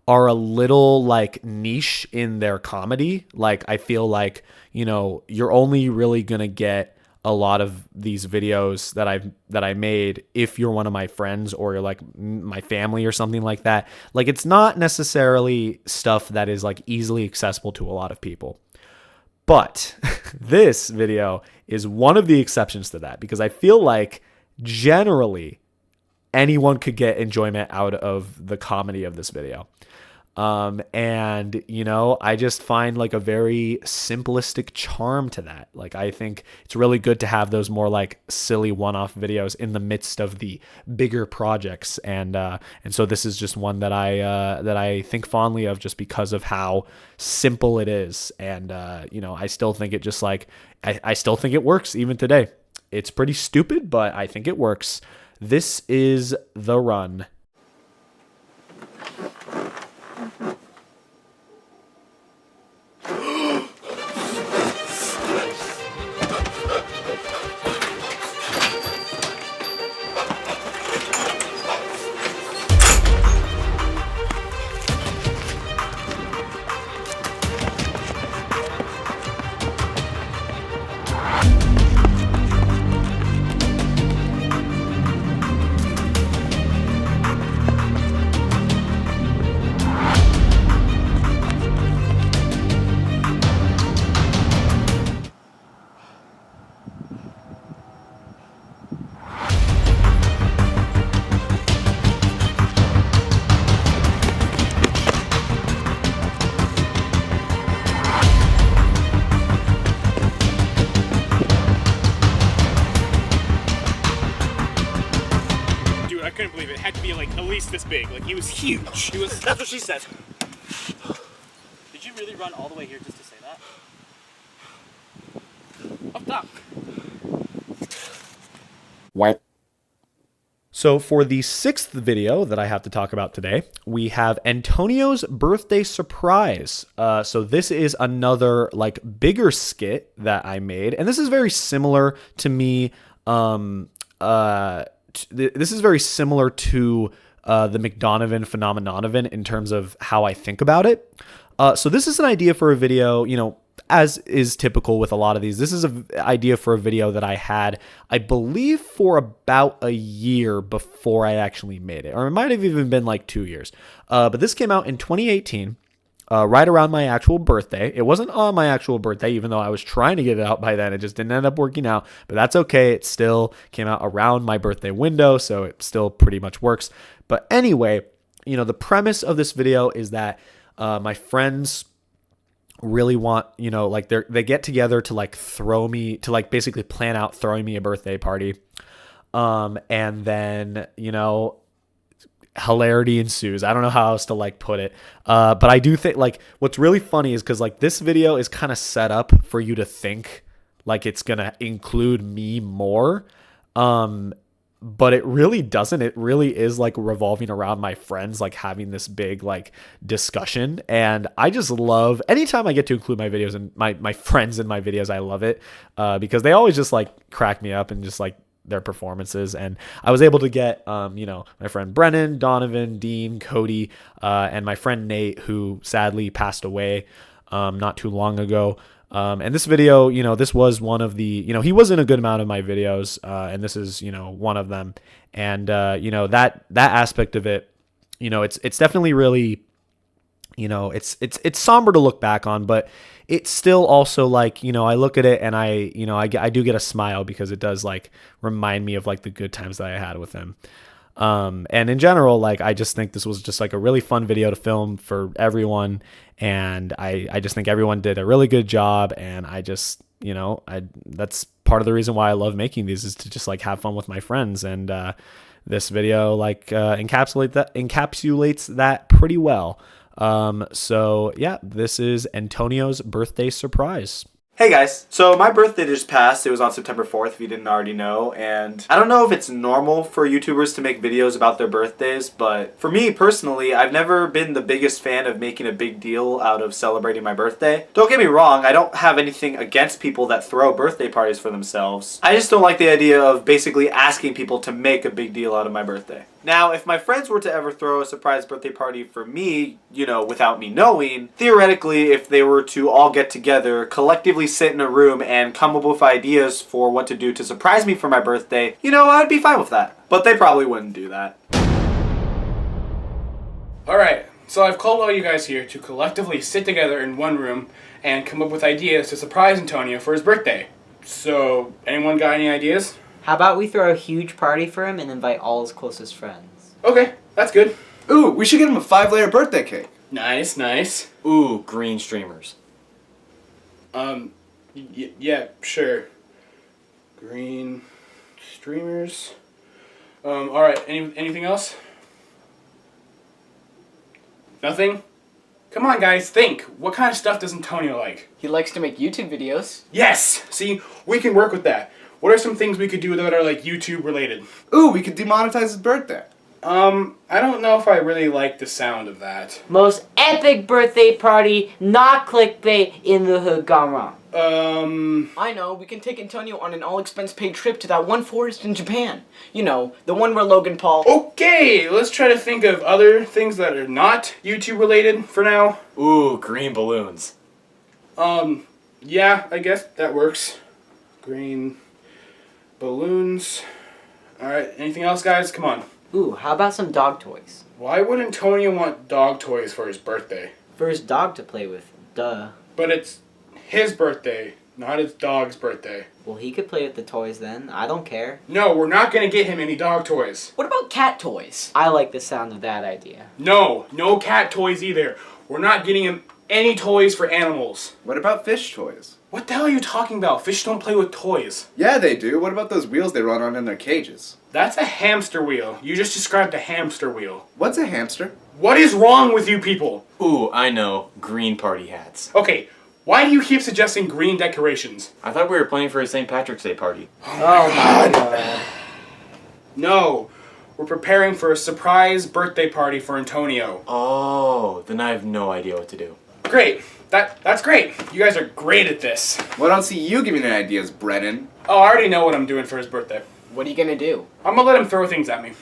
are a little like niche in their comedy. Like I feel like, you know, you're only really going to get a lot of these videos that I made if you're one of my friends or you're like my family or something like that. Like it's not necessarily stuff that is like easily accessible to a lot of people. But this video is one of the exceptions to that because I feel like generally anyone could get enjoyment out of the comedy of this video. And you know, I just find like a very simplistic charm to that. Like, I think it's really good to have those more like silly one-off videos in the midst of the bigger projects. And so this is just one that I think fondly of just because of how simple it is. And, you know, I still think it just like, I still think it works even today. It's pretty stupid, but I think it works. This is The Run. I couldn't believe it. It had to be like at least this big. Like he was huge. He was. That's what she said. Did you really run all the way here just to say that? Up top. What? So for the sixth video that I have to talk about today, we have Antonio's birthday surprise. So this is another like bigger skit that I made, and this is very similar to me. This is very similar to the McDonovan Phenomenon in terms of how I think about it. So this is an idea for a video, you know, as is typical with a lot of these. This is an idea for a video that I had, I believe, for about a year before I actually made it. Or it might have even been like 2 years. But this came out in 2018. Right around my actual birthday. It wasn't on my actual birthday, even though I was trying to get it out by then. It just didn't end up working out, but that's okay. It still came out around my birthday window, so it still pretty much works. But anyway, you know, the premise of this video is that my friends really want, you know, like they get together to like basically plan out throwing me a birthday party. And then, you know, hilarity ensues. I don't know how else to like put it. But I do think like what's really funny is because like this video is kind of set up for you to think like it's going to include me more. But it really doesn't. It really is like revolving around my friends, like having this big like discussion. And I just love anytime I get to include my videos and my friends in my videos. I love it because they always just like crack me up and just like their performances. And I was able to get, you know, my friend Brennan, Donovan, Dean, Cody, and my friend Nate, who sadly passed away not too long ago. And this video, you know, this was one of the, you know, he was in a good amount of my videos, and this is, you know, one of them. And, you know, that aspect of it, you know, it's definitely really, you know, it's somber to look back on, but it's still also like, you know, I look at it and I do get a smile because it does like remind me of like the good times that I had with him. And in general, like, I just think this was just like a really fun video to film for everyone. And I just think everyone did a really good job. And I just, you know, that's part of the reason why I love making these is to just like have fun with my friends. And, this video like encapsulates that pretty well. So yeah, this is Antonio's birthday surprise. Hey guys, so my birthday just passed. It was on September 4th, if you didn't already know, and I don't know if it's normal for YouTubers to make videos about their birthdays, but for me personally, I've never been the biggest fan of making a big deal out of celebrating my birthday. Don't get me wrong, I don't have anything against people that throw birthday parties for themselves. I just don't like the idea of basically asking people to make a big deal out of my birthday. Now, if my friends were to ever throw a surprise birthday party for me, you know, without me knowing, theoretically, if they were to all get together, collectively sit in a room and come up with ideas for what to do to surprise me for my birthday, you know, I'd be fine with that. But they probably wouldn't do that. Alright, so I've called all you guys here to collectively sit together in one room and come up with ideas to surprise Antonio for his birthday. So, anyone got any ideas? How about we throw a huge party for him and invite all his closest friends? Okay, that's good. Ooh, we should get him a 5-layer birthday cake. Nice, nice. Ooh, green streamers. Yeah, sure. Green streamers. Alright, anything else? Nothing? Come on, guys, think. What kind of stuff does Antonio like? He likes to make YouTube videos. Yes! See, we can work with that. What are some things we could do that are, like, YouTube related? Ooh, we could demonetize his birthday. I don't know if I really like the sound of that. Most epic birthday party, not clickbait, in the hood gone wrong. I know, we can take Antonio on an all-expense-paid trip to that one forest in Japan. You know, the one where Logan Paul... Okay, let's try to think of other things that are not YouTube related for now. Ooh, green balloons. Yeah, I guess that works. Green balloons. Alright, anything else, guys? Come on. Ooh, how about some dog toys? Why would Antonio want dog toys for his birthday? For his dog to play with, duh. But it's his birthday, not his dog's birthday. Well, he could play with the toys then. I don't care. No, we're not gonna get him any dog toys. What about cat toys? I like the sound of that idea. No, no cat toys either. We're not getting him any toys for animals. What about fish toys? What the hell are you talking about? Fish don't play with toys. Yeah, they do. What about those wheels they run on in their cages? That's a hamster wheel. You just described a hamster wheel. What's a hamster? What is wrong with you people? Ooh, I know. Green party hats. Okay, why do you keep suggesting green decorations? I thought we were planning for a St. Patrick's Day party. Oh my god. No, we're preparing for a surprise birthday party for Antonio. Oh, then I have no idea what to do. Great. That's great. You guys are great at this. Well, I don't see you giving any ideas, Brennan. Oh, I already know what I'm doing for his birthday. What are you gonna do? I'm gonna let him throw things at me.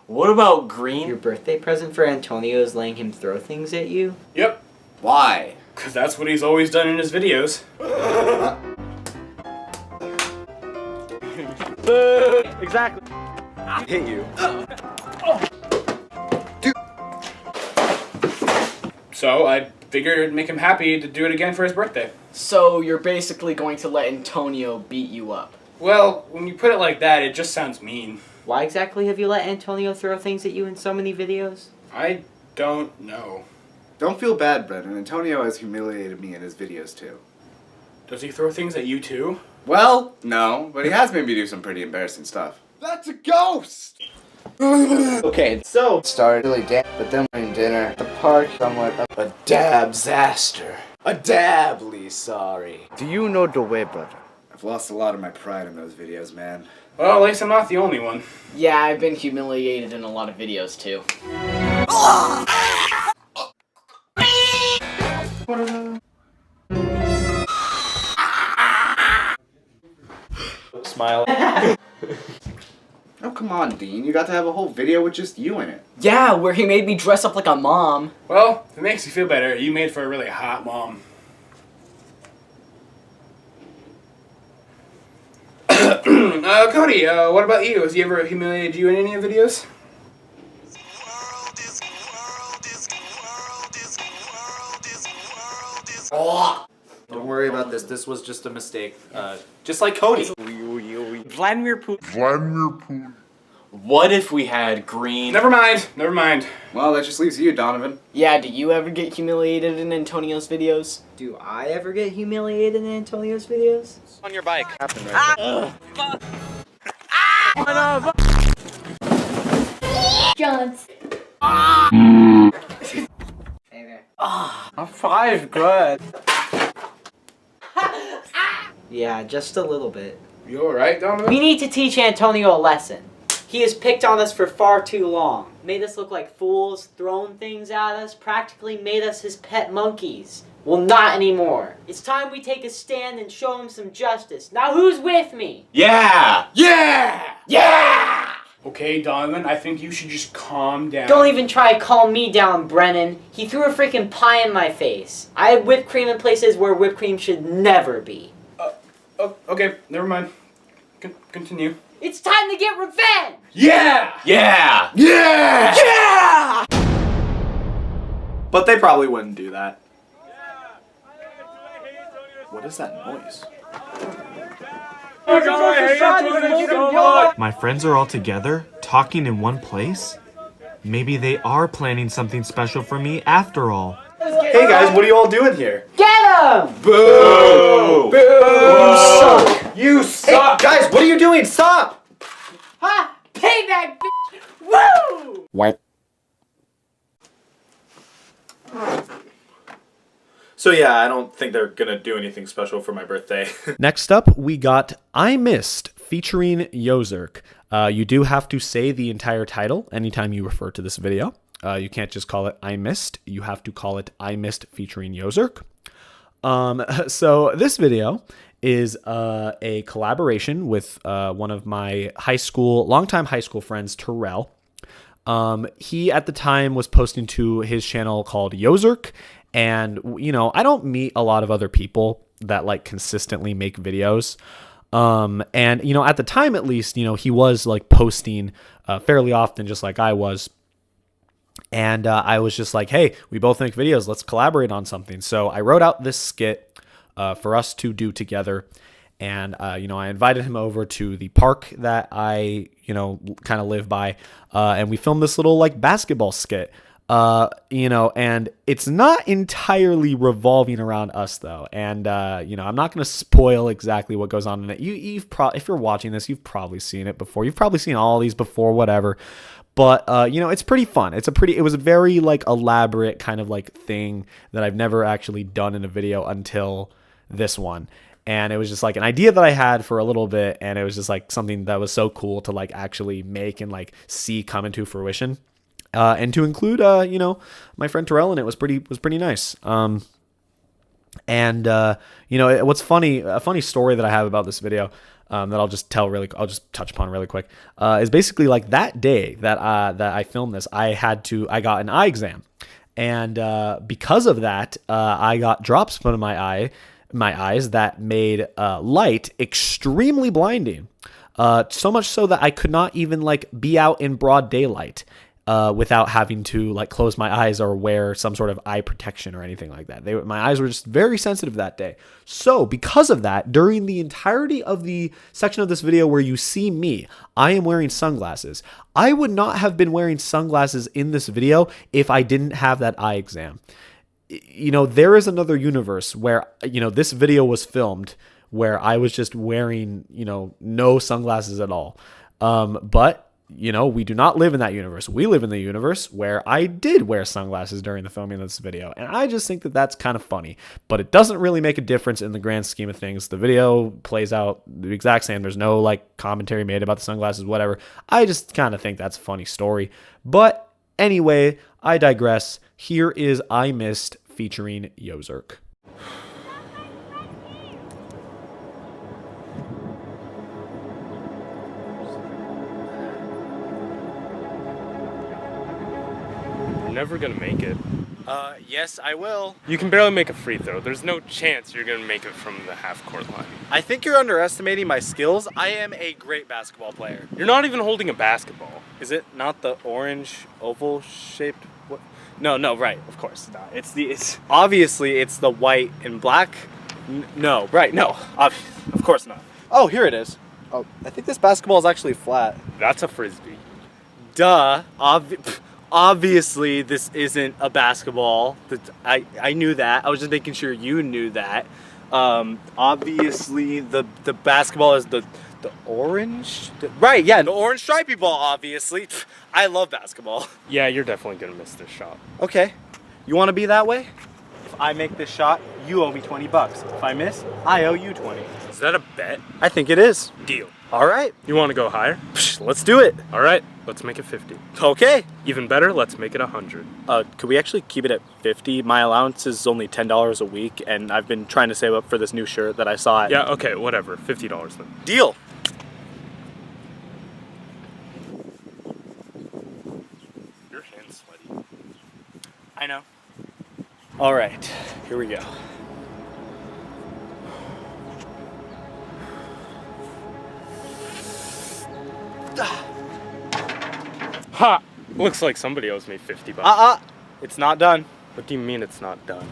What about green? Your birthday present for Antonio is letting him throw things at you? Yep. Why? Because that's what he's always done in his videos. Exactly. I hit you. So I figured it'd make him happy to do it again for his birthday. So you're basically going to let Antonio beat you up? Well, when you put it like that, it just sounds mean. Why exactly have you let Antonio throw things at you in so many videos? I don't know. Don't feel bad, Brennan. Antonio has humiliated me in his videos, too. Does he throw things at you too? Well, no, but he has made me do some pretty embarrassing stuff. That's a ghost! Okay, so Started really damp, but then during dinner at the park, somewhat a dabsaster. A dably sorry. Do you know the way, brother? I've lost a lot of my pride in those videos, man. Well, at least I'm not the only one. Yeah, I've been humiliated in a lot of videos too. smile. Oh, come on, Dean. You got to have a whole video with just you in it. Yeah, where he made me dress up like a mom. Well, if it makes you feel better, you made for a really hot mom. Cody, what about you? Has he ever humiliated you in any of the videos? Don't worry about this. This was just a mistake. Just like Cody. Vladimir Putin. What if we had green? Never mind. Never mind. Well, that just leaves you, Donovan. Yeah, do you ever get humiliated in Antonio's videos? Do I ever get humiliated in Antonio's videos? On your bike. Johns. Hey there. I'm five good. Yeah, just a little bit. You alright, Donovan? We need to teach Antonio a lesson. He has picked on us for far too long. Made us look like fools, thrown things at us, practically made us his pet monkeys. Well, not anymore. It's time we take a stand and show him some justice. Now who's with me? Yeah! Yeah! Yeah! Okay, Donovan, I think you should just calm down. Don't even try to calm me down, Brennan. He threw a freaking pie in my face. I have whipped cream in places where whipped cream should never be. Okay, never mind. Continue. It's time to get revenge! Yeah! Yeah! Yeah! Yeah! But they probably wouldn't do that. What is that noise? My friends are all together, talking in one place? Maybe they are planning something special for me after all. Hey guys, what are you all doing here? Get him! Boo! Boo! You suck! You suck! Hey, guys, what are you doing? Stop! Ha! Payback, bitch! Woo! What? So yeah, I don't think they're gonna do anything special for my birthday. Next up, we got I Missed featuring Yozerk. You do have to say the entire title anytime you refer to this video. You can't just call it I Missed. You have to call it I Missed featuring Yozerk. So this video is a collaboration with one of my longtime high school friends, Terrell. He at the time was posting to his channel called Yozerk, and you know, I don't meet a lot of other people that like consistently make videos. And you know, at the time at least, you know, he was like posting fairly often, just like I was. And I was just like, hey, we both make videos. Let's collaborate on something. So I wrote out this skit for us to do together. And, you know, I invited him over to the park that I, you know, kind of live by. And we filmed this little like basketball skit, you know, and it's not entirely revolving around us though. And, you know, I'm not going to spoil exactly what goes on in it. If you're watching this, you've probably seen it before. You've probably seen all these before, whatever. But, you know, it's pretty fun. It was a very like elaborate kind of like thing that I've never actually done in a video until this one. And it was just like an idea that I had for a little bit. And it was just like something that was so cool to like actually make and like see come into fruition. And to include, you know, my friend Terrell in it was pretty nice. And, you know, a funny story that I have about this video, that I'll just touch upon really quick, is basically like that day that I filmed this, I got an eye exam, and because of that, I got drops put in my eyes that made light extremely blinding, so much so that I could not even like be out in broad daylight without having to like close my eyes or wear some sort of eye protection or anything like that. My eyes were just very sensitive that day. So because of that, during the entirety of the section of this video where you see me, I am wearing sunglasses. I would not have been wearing sunglasses in this video if I didn't have that eye exam. You know, there is another universe where, you know, this video was filmed where I was just wearing, you know, no sunglasses at all. But you know, we do not live in that universe. We live in the universe where I did wear sunglasses during the filming of this video. And I just think that that's kind of funny, but it doesn't really make a difference in the grand scheme of things. The video plays out the exact same. There's no like commentary made about the sunglasses, whatever. I just kind of think that's a funny story. But anyway, I digress. Here is I Missed featuring Yozerk. Never gonna make it. Yes, I will. You can barely make a free throw. There's no chance you're gonna make it from the half-court line. I think you're underestimating my skills. I am a great basketball player. You're not even holding a basketball. Is it not the orange oval shaped? What? No, right. Of course not. It's obviously it's the white and black. No, right? No, of course not. Oh, here it is. Oh, I think this basketball is actually flat. That's a frisbee. Duh. Obviously, this isn't a basketball. I knew that. I was just making sure you knew that. Obviously, the basketball is the orange. Right, yeah, the orange stripy ball, obviously. I love basketball. Yeah, you're definitely gonna miss this shot. Okay. You want to be that way? If I make this shot, you owe me $20. If I miss, I owe you 20. Is that a bet? I think it is. Deal. All right. You want to go higher? Let's do it. All right, let's make it 50. Okay. Even better, let's make it 100. Could we actually keep it at 50? My allowance is only $10 a week, and I've been trying to save up for this new shirt that I saw at... Yeah, okay, whatever. $50 then. Deal. Your hand's sweaty. I know. All right, here we go. Ha! Looks like somebody owes me $50. It's not done. What do you mean it's not done?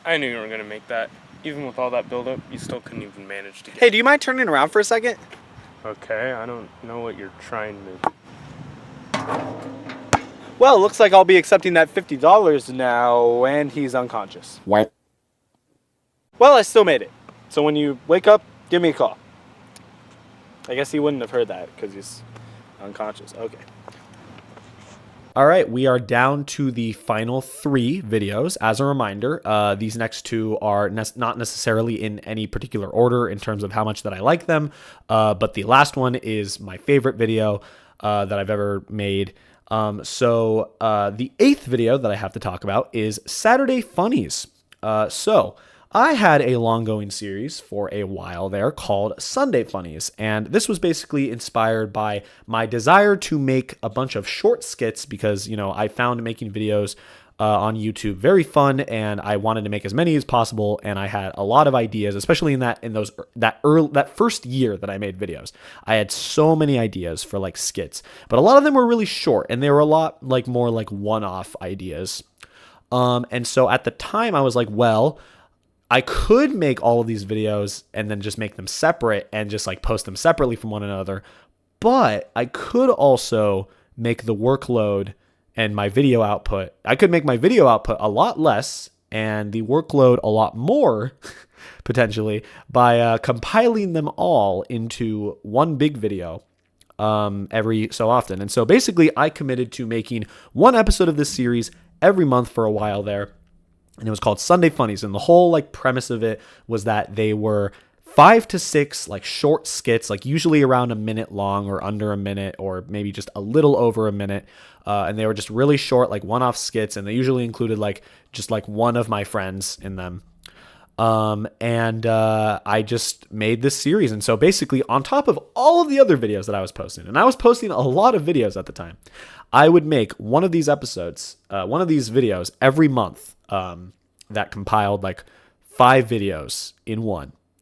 I knew you were gonna make that. Even with all that buildup, you still couldn't even manage to get... Hey, do you mind turning around for a second? Okay, I don't know what you're trying to... Well, it looks like I'll be accepting that $50 now, and he's unconscious. What? Well, I still made it. So when you wake up, give me a call. I guess he wouldn't have heard that because he's unconscious. Okay. All right, we are down to the final 3 videos. As a reminder, these next 2 are not necessarily in any particular order in terms of how much that I like them, but the last one is my favorite video that I've ever made. So the 8th video that I have to talk about is Saturday Funnies. So I had a long-going series for a while there called Sunday Funnies, and this was basically inspired by my desire to make a bunch of short skits because, you know, I found making videos on YouTube very fun, and I wanted to make as many as possible, and I had a lot of ideas, especially in that first year that I made videos. I had so many ideas for like skits, but a lot of them were really short, and they were a lot like more like one-off ideas. And so at the time I was like, well, I could make all of these videos and then just make them separate and just like post them separately from one another. But I could also make the workload and my video output, I could make my video output a lot less and the workload a lot more potentially by compiling them all into one big video every so often. And so basically I committed to making one episode of this series every month for a while there. And it was called Sunday Funnies. And the whole like premise of it was that they were 5 to 6 like short skits, like usually around a minute long or under a minute or maybe just a little over a minute. And they were just really short, like one-off skits. And they usually included like just like one of my friends in them. I just made this series. And so basically on top of all of the other videos that I was posting, and I was posting a lot of videos at the time, I would make one of these episodes, one of these videos every month that compiled like 5 videos in one.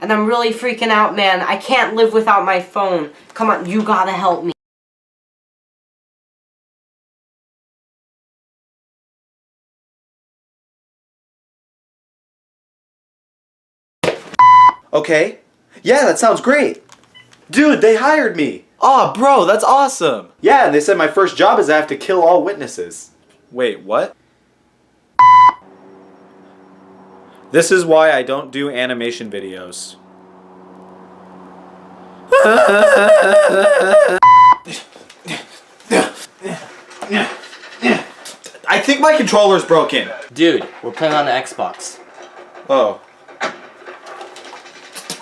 And I'm really freaking out, man. I can't live without my phone. Come on, you gotta help me. Okay. Yeah, that sounds great. Dude, they hired me. Aw, bro, that's awesome. Yeah, and they said my first job is I have to kill all witnesses. Wait, what? This is why I don't do animation videos. I think my controller's broken. Dude, we're playing on the Xbox. Oh.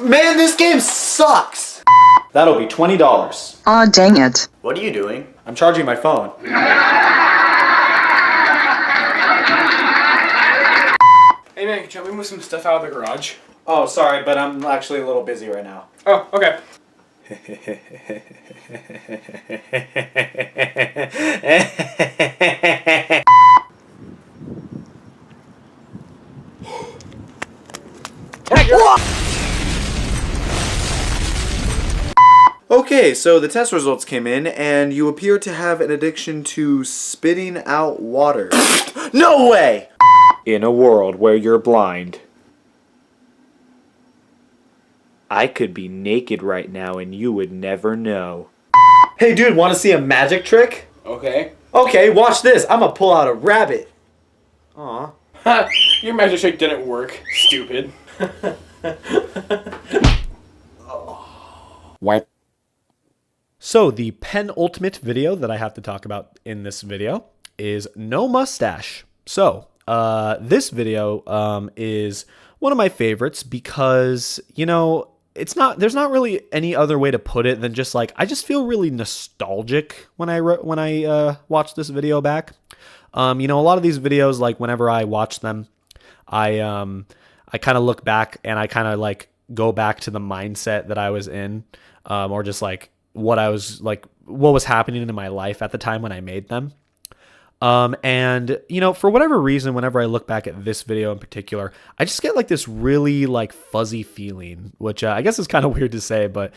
Man, this game sucks! That'll be $20. Aw, dang it. What are you doing? I'm charging my phone. Hey man, can you help me move some stuff out of the garage? Oh, sorry, but I'm actually a little busy right now. Oh, okay. Okay, so the test results came in, and you appear to have an addiction to spitting out water. No way! In a world where you're blind, I could be naked right now and you would never know. Hey dude, want to see a magic trick? Okay. Okay, watch this. I'm gonna pull out a rabbit. Aw. Your magic trick didn't work, stupid. What? So the penultimate video that I have to talk about in this video is no mustache. So this video is one of my favorites because, you know, there's not really any other way to put it than just like, I just feel really nostalgic when I watch this video back. You know, a lot of these videos, like whenever I watch them, I kind of look back and I kind of like go back to the mindset that I was in, or just like what was happening in my life at the time when I made them. And you know, for whatever reason, whenever I look back at this video in particular, I just get like this really like fuzzy feeling, which I guess is kind of weird to say, but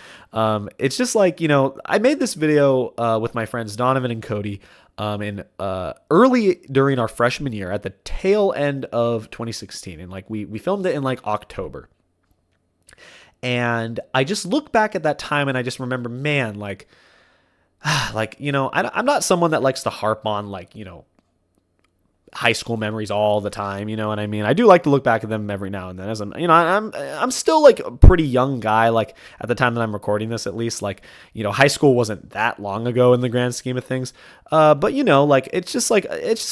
it's just like, you know, I made this video with my friends Donovan and Cody in early during our freshman year at the tail end of 2016, and like we filmed it in like October. And I just look back at that time and I just remember, man, like, you know, I'm not someone that likes to harp on like, you know, high school memories all the time, you know what I mean? I do like to look back at them every now and then, as I'm, you know, I'm still like a pretty young guy, like at the time that I'm recording this, at least, like, you know, high school wasn't that long ago in the grand scheme of things. But you know, like, it's just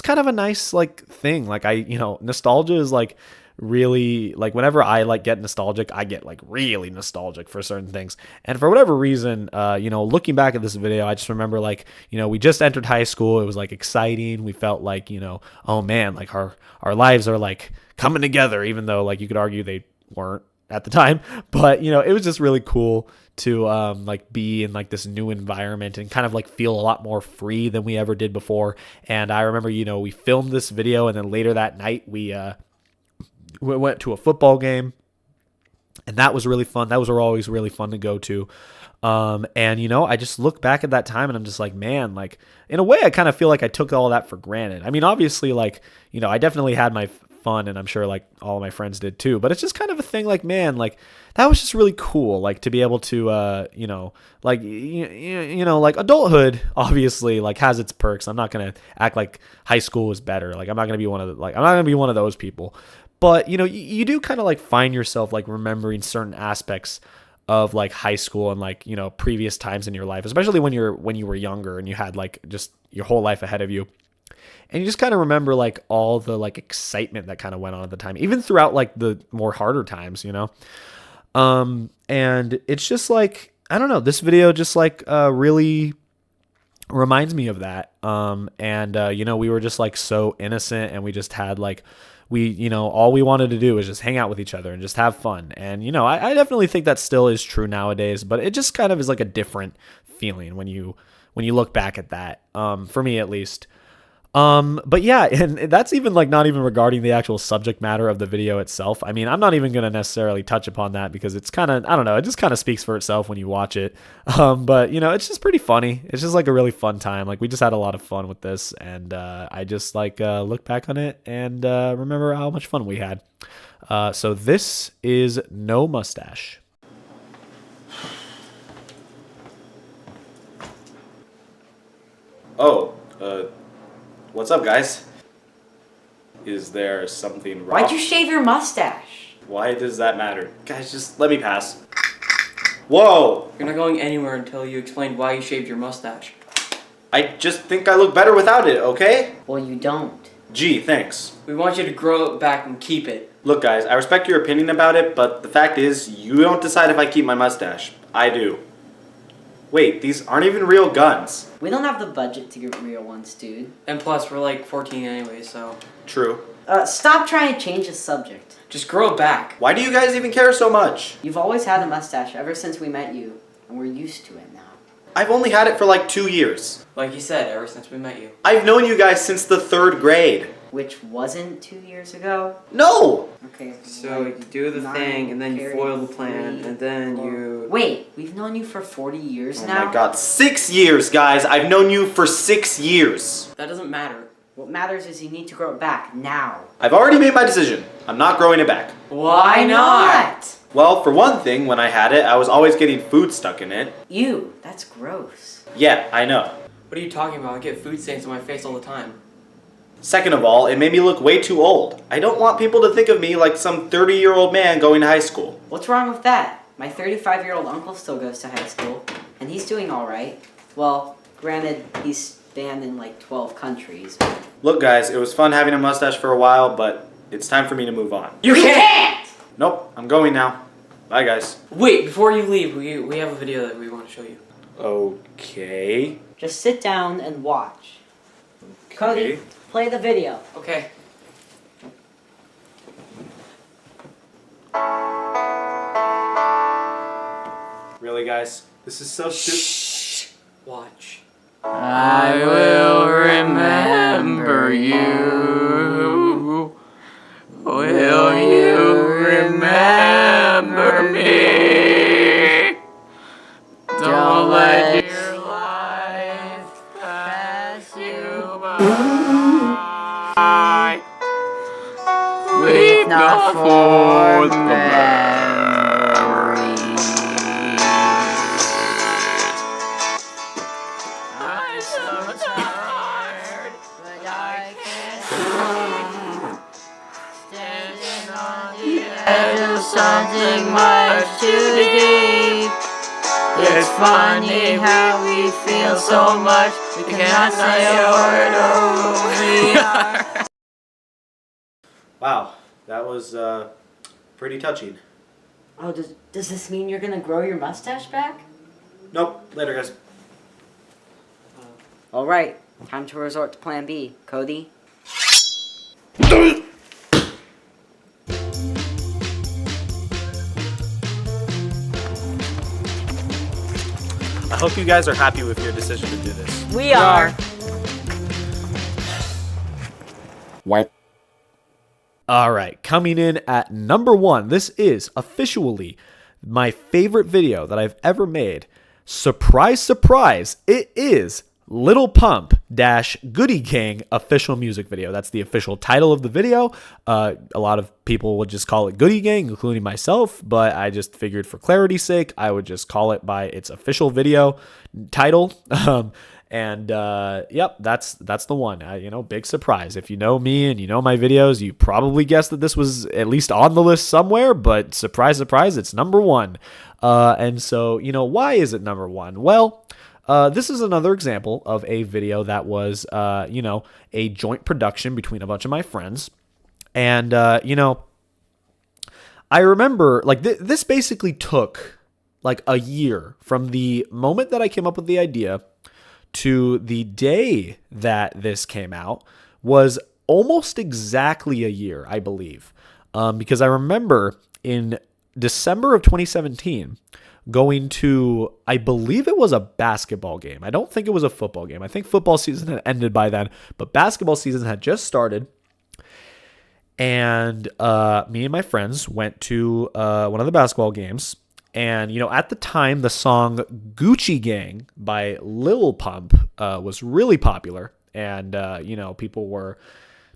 kind of a nice like thing. Like you know, nostalgia is like, really, like whenever I like get nostalgic, I get like really nostalgic for certain things. And for whatever reason, you know, looking back at this video, I just remember like, you know, we just entered high school. It was like exciting. We felt like, you know, oh man, like our lives are like coming together, even though like you could argue they weren't at the time. But you know, it was just really cool to like be in like this new environment and kind of like feel a lot more free than we ever did before. And I remember, you know, we filmed this video and then later that night we went to a football game, and that was really fun. That was always really fun to go to. And you know, I just look back at that time and I'm just like, man, like in a way I kind of feel like I took all that for granted. I mean, obviously, like, you know, I definitely had my fun and I'm sure like all of my friends did too, but it's just kind of a thing like, man, like that was just really cool. Like to be able to, you know, like, you know, like adulthood obviously like has its perks. I'm not going to act like high school was better. Like I'm not going to be one of those people. But, you know, you do kind of like find yourself like remembering certain aspects of like high school and like, you know, previous times in your life, especially when you were younger and you had like just your whole life ahead of you. And you just kind of remember like all the like excitement that kind of went on at the time, even throughout like the more harder times, you know? And it's just like, I don't know, this video just like really reminds me of that. You know, we were just like so innocent and we just had like, you know, all we wanted to do was just hang out with each other and just have fun. And, you know, I definitely think that still is true nowadays, but it just kind of is like a different feeling when you look back at that, for me at least. But yeah, and that's even like not even regarding the actual subject matter of the video itself. I mean, I'm not even going to necessarily touch upon that because it's kind of, I don't know, it just kind of speaks for itself when you watch it. But you know, it's just pretty funny. It's just like a really fun time. Like we just had a lot of fun with this, and I just like look back on it and remember how much fun we had. So this is No Mustache. Oh, what's up, guys? Is there something wrong? Why'd you shave your mustache? Why does that matter? Guys, just let me pass. Whoa! You're not going anywhere until you explain why you shaved your mustache. I just think I look better without it, okay? Well, you don't. Gee, thanks. We want you to grow it back and keep it. Look, guys, I respect your opinion about it, but the fact is, you don't decide if I keep my mustache. I do. Wait, these aren't even real guns. We don't have the budget to get real ones, dude. And plus, we're like 14 anyway, so... True. Stop trying to change the subject. Just grow it back. Why do you guys even care so much? You've always had a mustache ever since we met you, and we're used to it now. I've only had it for like 2 years. Like you said, ever since we met you. I've known you guys since the 3rd grade. Which wasn't 2 years ago? No! Okay. So you do the thing, and then you foil the plan, and then you... Wait, we've known you for 40 years now? Oh my god, 6 years, guys! I've known you for 6 years. That doesn't matter. What matters is you need to grow it back, now. I've already made my decision. I'm not growing it back. Why not? Well, for one thing, when I had it, I was always getting food stuck in it. Ew, that's gross. Yeah, I know. What are you talking about? I get food stains on my face all the time. Second of all, it made me look way too old. I don't want people to think of me like some 30-year-old man going to high school. What's wrong with that? My 35-year-old uncle still goes to high school, and he's doing alright. Well, granted, he's banned in like 12 countries. Look, guys, it was fun having a mustache for a while, but it's time for me to move on. You can't! Nope, I'm going now. Bye, guys. Wait, before you leave, we have a video that we want to show you. Okay. Just sit down and watch. Cody, play the video. Okay. Really, guys? This is so stupid. Watch. I will remember you. Will you remember me? Don't let your life pass you by. Weep not for the memories. I'm so tired, but I can't sleep. Standing on the edge of something much too deep. It's funny how we feel so much we cannot say a word of who we are. Wow, that was pretty touching. Oh, does this mean you're gonna grow your mustache back? Nope, later, guys. Alright, time to resort to plan B. Cody? I hope you guys are happy with your decision to do this. We are. What? All right, coming in at number 1, this is officially my favorite video that I've ever made. Surprise, surprise, it is Little Pump - Goody Gang official music video. That's the official title of the video. A lot of people would just call it Goody Gang, including myself, but I just figured for clarity's sake, I would just call it by its official video title. Yep, that's the one. You know, big surprise. If you know me and you know my videos, you probably guessed that this was at least on the list somewhere, but surprise, surprise, it's number 1. And so, you know, why is it number 1? Well, this is another example of a video that was, you know, a joint production between a bunch of my friends. And, you know, I remember, like, this basically took, like, a year from the moment that I came up with the idea to the day that this came out was almost exactly a year, I believe. Because I remember in December of 2017, going to, I believe it was a basketball game. I don't think it was a football game. I think football season had ended by then, but basketball season had just started. And me and my friends went to one of the basketball games. And, at the time, the song Gucci Gang by Lil Pump was really popular. And, people were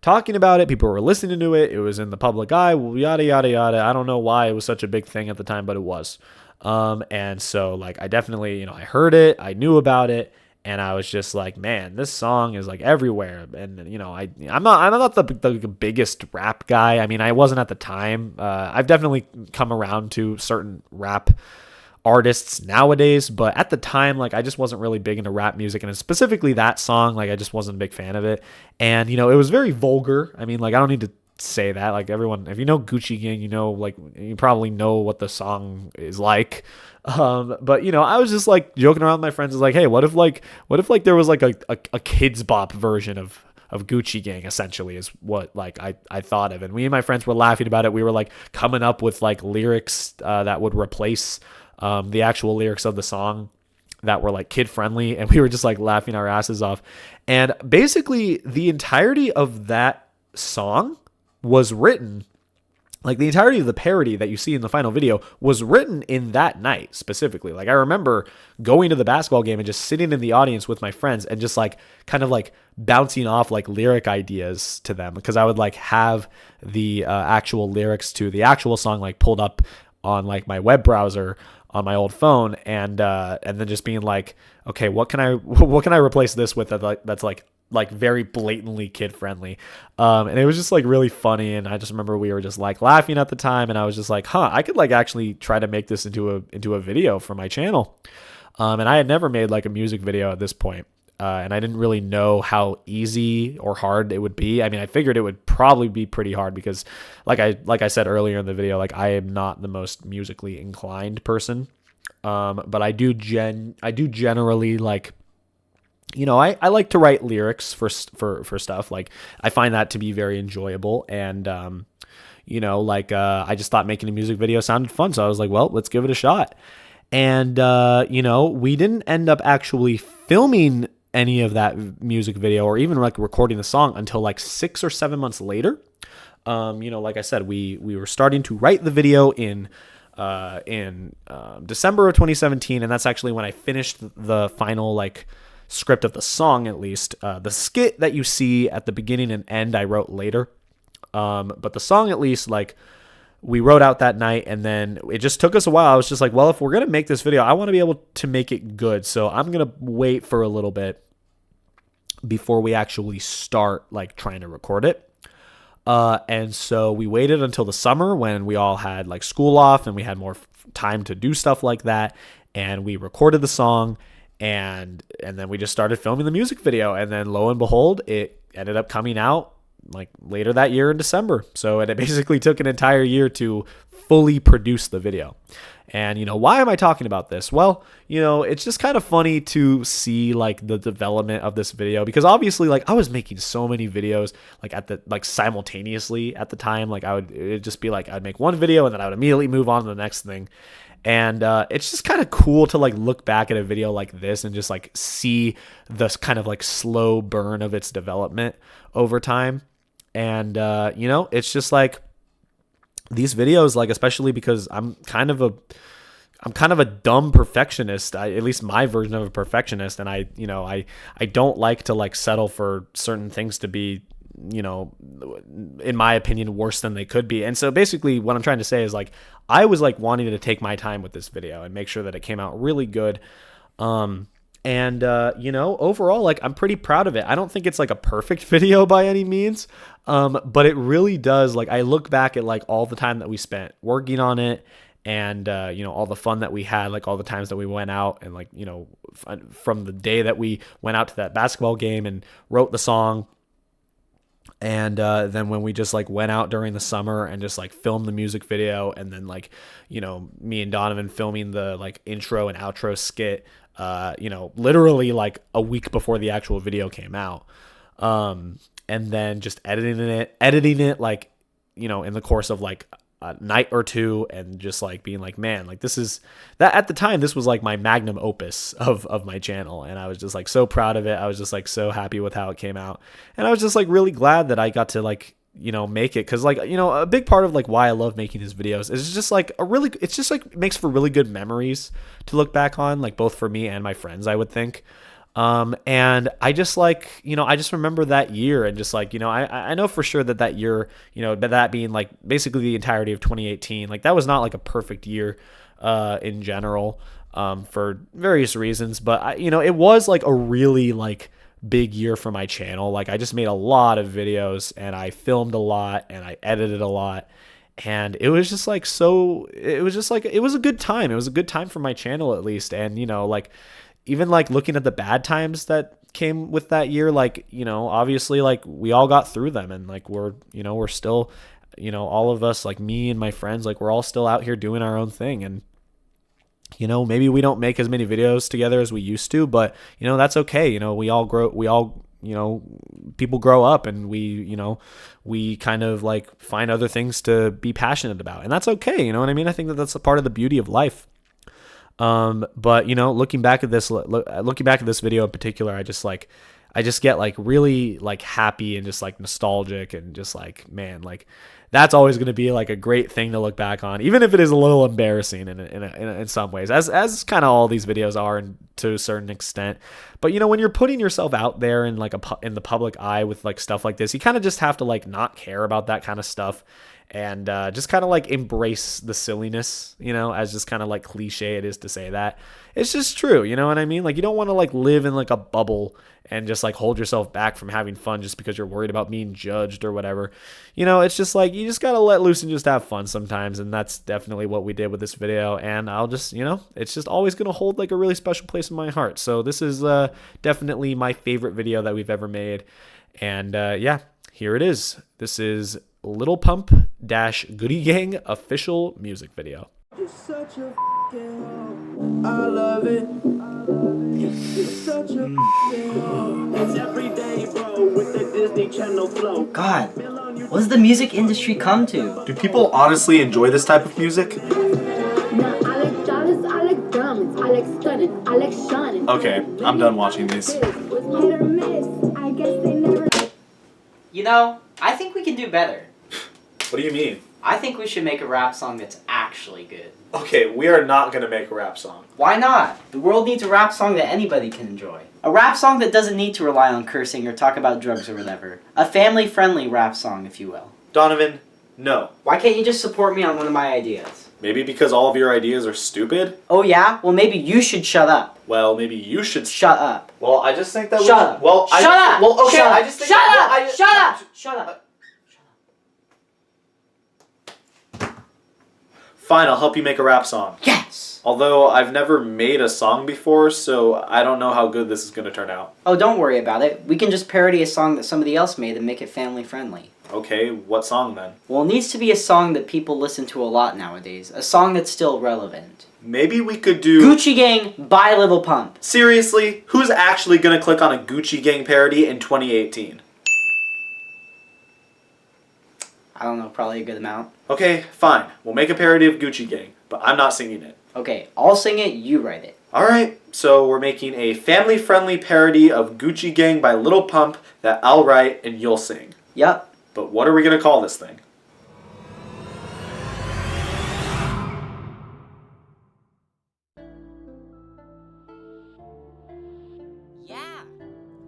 talking about it. People were listening to it. It was in the public eye, yada, yada, yada. I don't know why it was such a big thing at the time, but it was. And so, I definitely, I heard it. I knew about it. And I was just like, man, this song is everywhere. And, I'm not the biggest rap guy. I mean, I wasn't at the time. I've definitely come around to certain rap artists nowadays, but at the time, I just wasn't really big into rap music, and specifically that song, I just wasn't a big fan of it. And, it was very vulgar. I mean, I don't need to say that. Everyone, if you know Gucci Gang, you probably know what the song is like. But I was just joking around with my friends. Is hey, what if there was a kids bop version of Gucci Gang, essentially, is what I thought of. And we and my friends were laughing about it. We were coming up with lyrics that would replace the actual lyrics of the song that were kid friendly, and we were just laughing our asses off. And basically the entirety of that song was written, the entirety of the parody that you see in the final video was written in that night specifically. I remember going to the basketball game and just sitting in the audience with my friends and just kind of bouncing off lyric ideas to them, because I would have the actual lyrics to the actual song pulled up on my web browser on my old phone, and then just being okay, what can I replace this with that's very blatantly kid friendly. And it was just really funny. And I just remember we were just laughing at the time, and I was just I could actually try to make this into a video for my channel. And I had never made a music video at this point. And I didn't really know how easy or hard it would be. I mean, I figured it would probably be pretty hard because like I said earlier in the video, I am not the most musically inclined person. But I do generally I like to write lyrics for stuff. I find that to be very enjoyable. And, I just thought making a music video sounded fun. So I was well, let's give it a shot. And, we didn't end up actually filming any of that music video or even recording the song until 6 or 7 months later. Like I said, we were starting to write the video in December of 2017. And that's actually when I finished the final, script of the song, at least. The skit that you see at the beginning and end, I wrote later. But the song, at least, we wrote out that night, and then it just took us a while. I was just well, if we're going to make this video, I want to be able to make it good. So I'm going to wait for a little bit before we actually start trying to record it. And so we waited until the summer when we all had school off and we had more time to do stuff like that. And we recorded the song, and then we just started filming the music video. And then lo and behold, it ended up coming out later that year in December. So it basically took an entire year to fully produce the video. And, why am I talking about this? Well, it's just kind of funny to see the development of this video, because obviously I was making so many videos at the simultaneously at the time. It'd just be I'd make one video and then I would immediately move on to the next thing. And it's just kind of cool to look back at a video like this and just see this kind of slow burn of its development over time. And it's just these videos, especially because I'm kind of a dumb perfectionist. At least my version of a perfectionist, and I don't like to settle for certain things to be, in my opinion, worse than they could be. And so basically what I'm trying to say is I was wanting to take my time with this video and make sure that it came out really good. And overall, I'm pretty proud of it. I don't think it's a perfect video by any means. But it really does. I look back at all the time that we spent working on it, and, all the fun that we had, all the times that we went out and from the day that we went out to that basketball game and wrote the song. And then when we just went out during the summer and just filmed the music video, and then me and Donovan filming the intro and outro skit, literally a week before the actual video came out. And then just editing it in the course of a night or two and just like being like, man, like this is that at the time, this was like my magnum opus of my channel. And I was just like so proud of it. I was just like so happy with how it came out. And I was just like really glad that I got to like, make it. Cause like, a big part of like why I love making these videos is just like it's just like makes for really good memories to look back on, like both for me and my friends, I would think. And I just like, I just remember that year and just like, I know for sure that year, that being like basically the entirety of 2018, like that was not like a perfect year, in general, for various reasons, but it was like a really like big year for my channel. Like I just made a lot of videos and I filmed a lot and I edited a lot. And it was just like, it was a good time. It was a good time for my channel at least. And, like, even like looking at the bad times that came with that year, like, obviously like we all got through them and like we're still, all of us, like me and my friends, like we're all still out here doing our own thing. And, maybe we don't make as many videos together as we used to, but, that's okay. We all grow, people grow up and we kind of like find other things to be passionate about, and that's okay. You know what I mean? I think that that's a part of the beauty of life. But looking back at this video in particular, I just get like really like happy and just like nostalgic and just like, man, like that's always going to be like a great thing to look back on, even if it is a little embarrassing in some ways, as kind of all these videos are to a certain extent. But when you're putting yourself out there in like in the public eye with like stuff like this, you kind of just have to like not care about that kind of stuff. And just kind of like embrace the silliness, as just kind of like cliche it is to say that. It's just true, you know what I mean? Like you don't want to like live in like a bubble and just like hold yourself back from having fun just because you're worried about being judged or whatever. It's just like you just got to let loose and just have fun sometimes. And that's definitely what we did with this video. And I'll just, it's just always going to hold like a really special place in my heart. So this is definitely my favorite video that we've ever made. And yeah, here it is. This is Little Pump - Goody Gang official music video. You're such a I love it. You're such a it's every day, bro, with the Disney Channel flow. God, what does the music industry come to? Do people honestly enjoy this type of music? Now I like dollars, I like diamonds, I like stunning, I like shining. Okay, I'm done watching these. Hit or miss, I guess they never. I think we can do better. What do you mean? I think we should make a rap song that's actually good. Okay, we are not going to make a rap song. Why not? The world needs a rap song that anybody can enjoy. A rap song that doesn't need to rely on cursing or talk about drugs or whatever. A family-friendly rap song, if you will. Donovan, no. Why can't you just support me on one of my ideas? Maybe because all of your ideas are stupid? Oh yeah? Well, maybe you should shut up. Well, maybe you should... Shut up. Well, I just think that Shut up. Well, Shut up! Well, okay, Shut up! I just think... Shut up! Well, Shut up! Shut up! Fine, I'll help you make a rap song. Yes! Although I've never made a song before, so I don't know how good this is going to turn out. Oh, don't worry about it. We can just parody a song that somebody else made and make it family-friendly. Okay, what song then? Well, it needs to be a song that people listen to a lot nowadays. A song that's still relevant. Maybe we could do... Gucci Gang by Little Pump. Seriously? Who's actually going to click on a Gucci Gang parody in 2018? I don't know, probably a good amount. Okay, fine. We'll make a parody of Gucci Gang, but I'm not singing it. Okay, I'll sing it, you write it. Alright, so we're making a family-friendly parody of Gucci Gang by Little Pump that I'll write and you'll sing. Yup. But what are we going to call this thing? Yeah.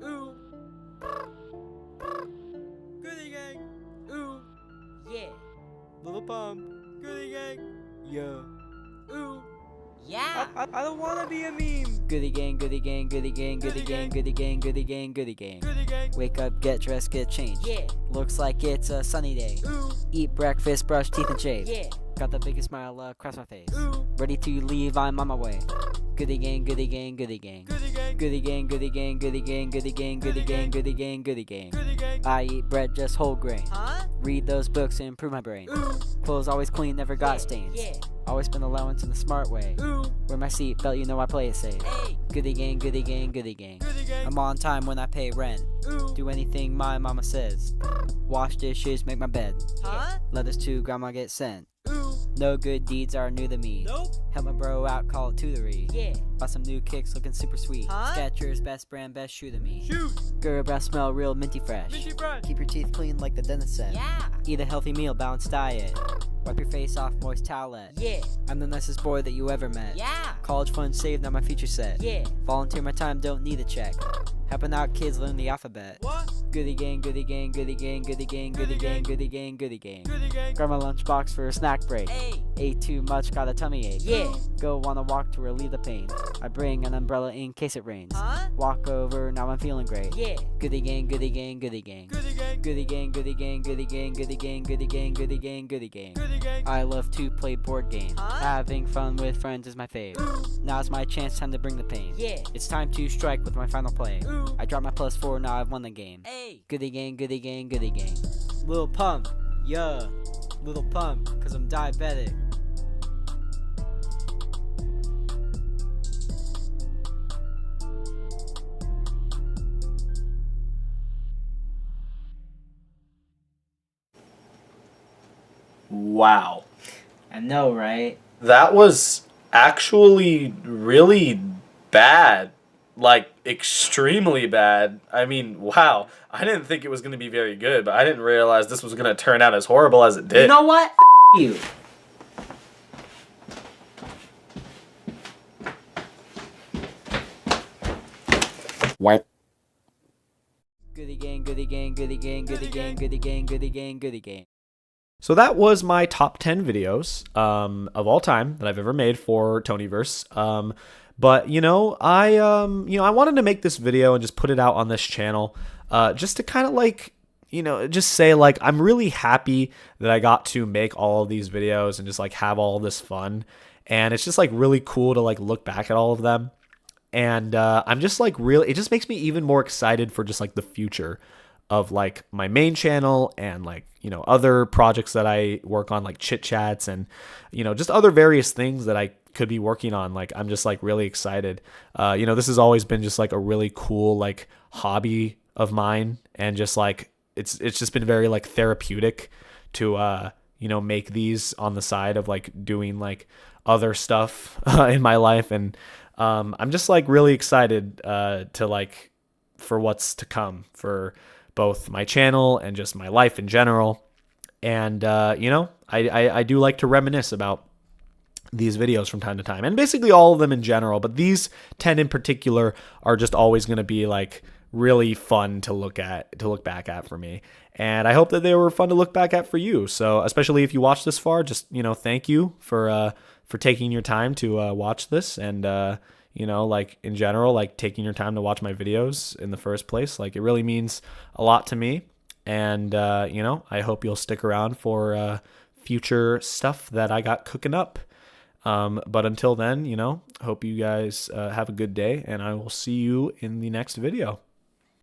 Ooh. Goody Gang. Ooh. Yeah. Little Pump. Goody Gang. Yeah. Ooh. Yeah. I don't wanna be a meme. Goody gang, goody gang, goody gang, goody gang, goody gang, goody gang, goody gang. Goody gang. Wake up, get dressed, get changed. Yeah. Looks like it's a sunny day. Ooh. Eat breakfast, brush teeth and shave. Yeah. Got the biggest smile across my face. Ooh. Ready to leave, I'm on my way. Goody gang, goody gang, goody gang. Goody gang, goody gang, goody gang, goody gang, goody gang, goody gang, goody gang, goody gang. I eat bread just whole grain. Huh? Read those books and improve my brain. Ooh. Clothes always clean, never got stains. Yeah. Always spend allowance in the smart way. Ooh. Wear my seatbelt, you know I play it safe. Hey. Goody gang, goody gang, goody gang. Goody gang. I'm on time when I pay rent. Ooh. Do anything my mama says. Wash dishes, make my bed. Huh? Letters to grandma get sent. No good deeds are new to me. Nope. Help my bro out, call it tutory. Yeah. Bought some new kicks looking super sweet. Huh? Skechers, best brand, best shoe to me. Shoot. Girl breath smell real minty fresh. Minty fresh. Keep your teeth clean like the dentist said. Yeah. Eat a healthy meal, balanced diet. Wipe your face off, moist towelette. Yeah. I'm the nicest boy that you ever met. Yeah. College fund saved, now my future set. Yeah. Volunteer my time, don't need a check. Helping out kids learn the alphabet. What? Goody gang, goody gang, goody gang, goody gang, goody gang, goody gang, goody gang. Goody gang. Grab my lunchbox for a snack break. Hey. Ate too much, got a tummy ache. Yeah. Go wanna walk to relieve the pain. I bring an umbrella in case it rains. Huh? Walk over, now I'm feeling great. Yeah. Goody gang, goody gang, goody gang. Goody gang. Goody gang, goody gang, goody gang, goody gang, goody gang, goody gang, goody gang. Goody gang. I love to play board games. Huh? Having fun with friends is my fave. Ooh. Now's my chance, time to bring the pain. Yeah. It's time to strike with my final play. Ooh. I dropped my +4, now I've won the game. Hey. Goody gang, goody gang, goody gang. Little pump, yeah. Little pump, cause I'm diabetic. Wow. I know, right? That was actually really bad. Like, extremely bad. I mean, wow. I didn't think it was going to be very good, but I didn't realize this was going to turn out as horrible as it did. You know what? You. What? Goody gang, goody gang, goody gang, goody gang, goody gang, goody gang, goody gang. So that was my top 10 videos of all time that I've ever made for Toniverse. But I wanted to make this video and just put it out on this channel, just to kind of like, just say like I'm really happy that I got to make all of these videos and just like have all this fun, and it's just like really cool to like look back at all of them, and I'm just like it just makes me even more excited for just like the future of like my main channel and like other projects that I work on, like chit chats and just other various things that I could be working on. Like I'm just like really excited. This has always been just like a really cool like hobby of mine, and just like it's just been very like therapeutic to make these on the side of like doing like other stuff in my life, and I'm just like really excited to like for what's to come for both my channel and just my life in general. And I do like to reminisce about these videos from time to time, and basically all of them in general, but these 10 in particular are just always going to be like really fun to look back at for me, and I hope that they were fun to look back at for you. So especially if you watched this far, just thank you for taking your time to watch this, and like in general, like taking your time to watch my videos in the first place. Like it really means a lot to me, and I hope you'll stick around for future stuff that I got cooking up. But until then, hope you guys have a good day, and I will see you in the next video.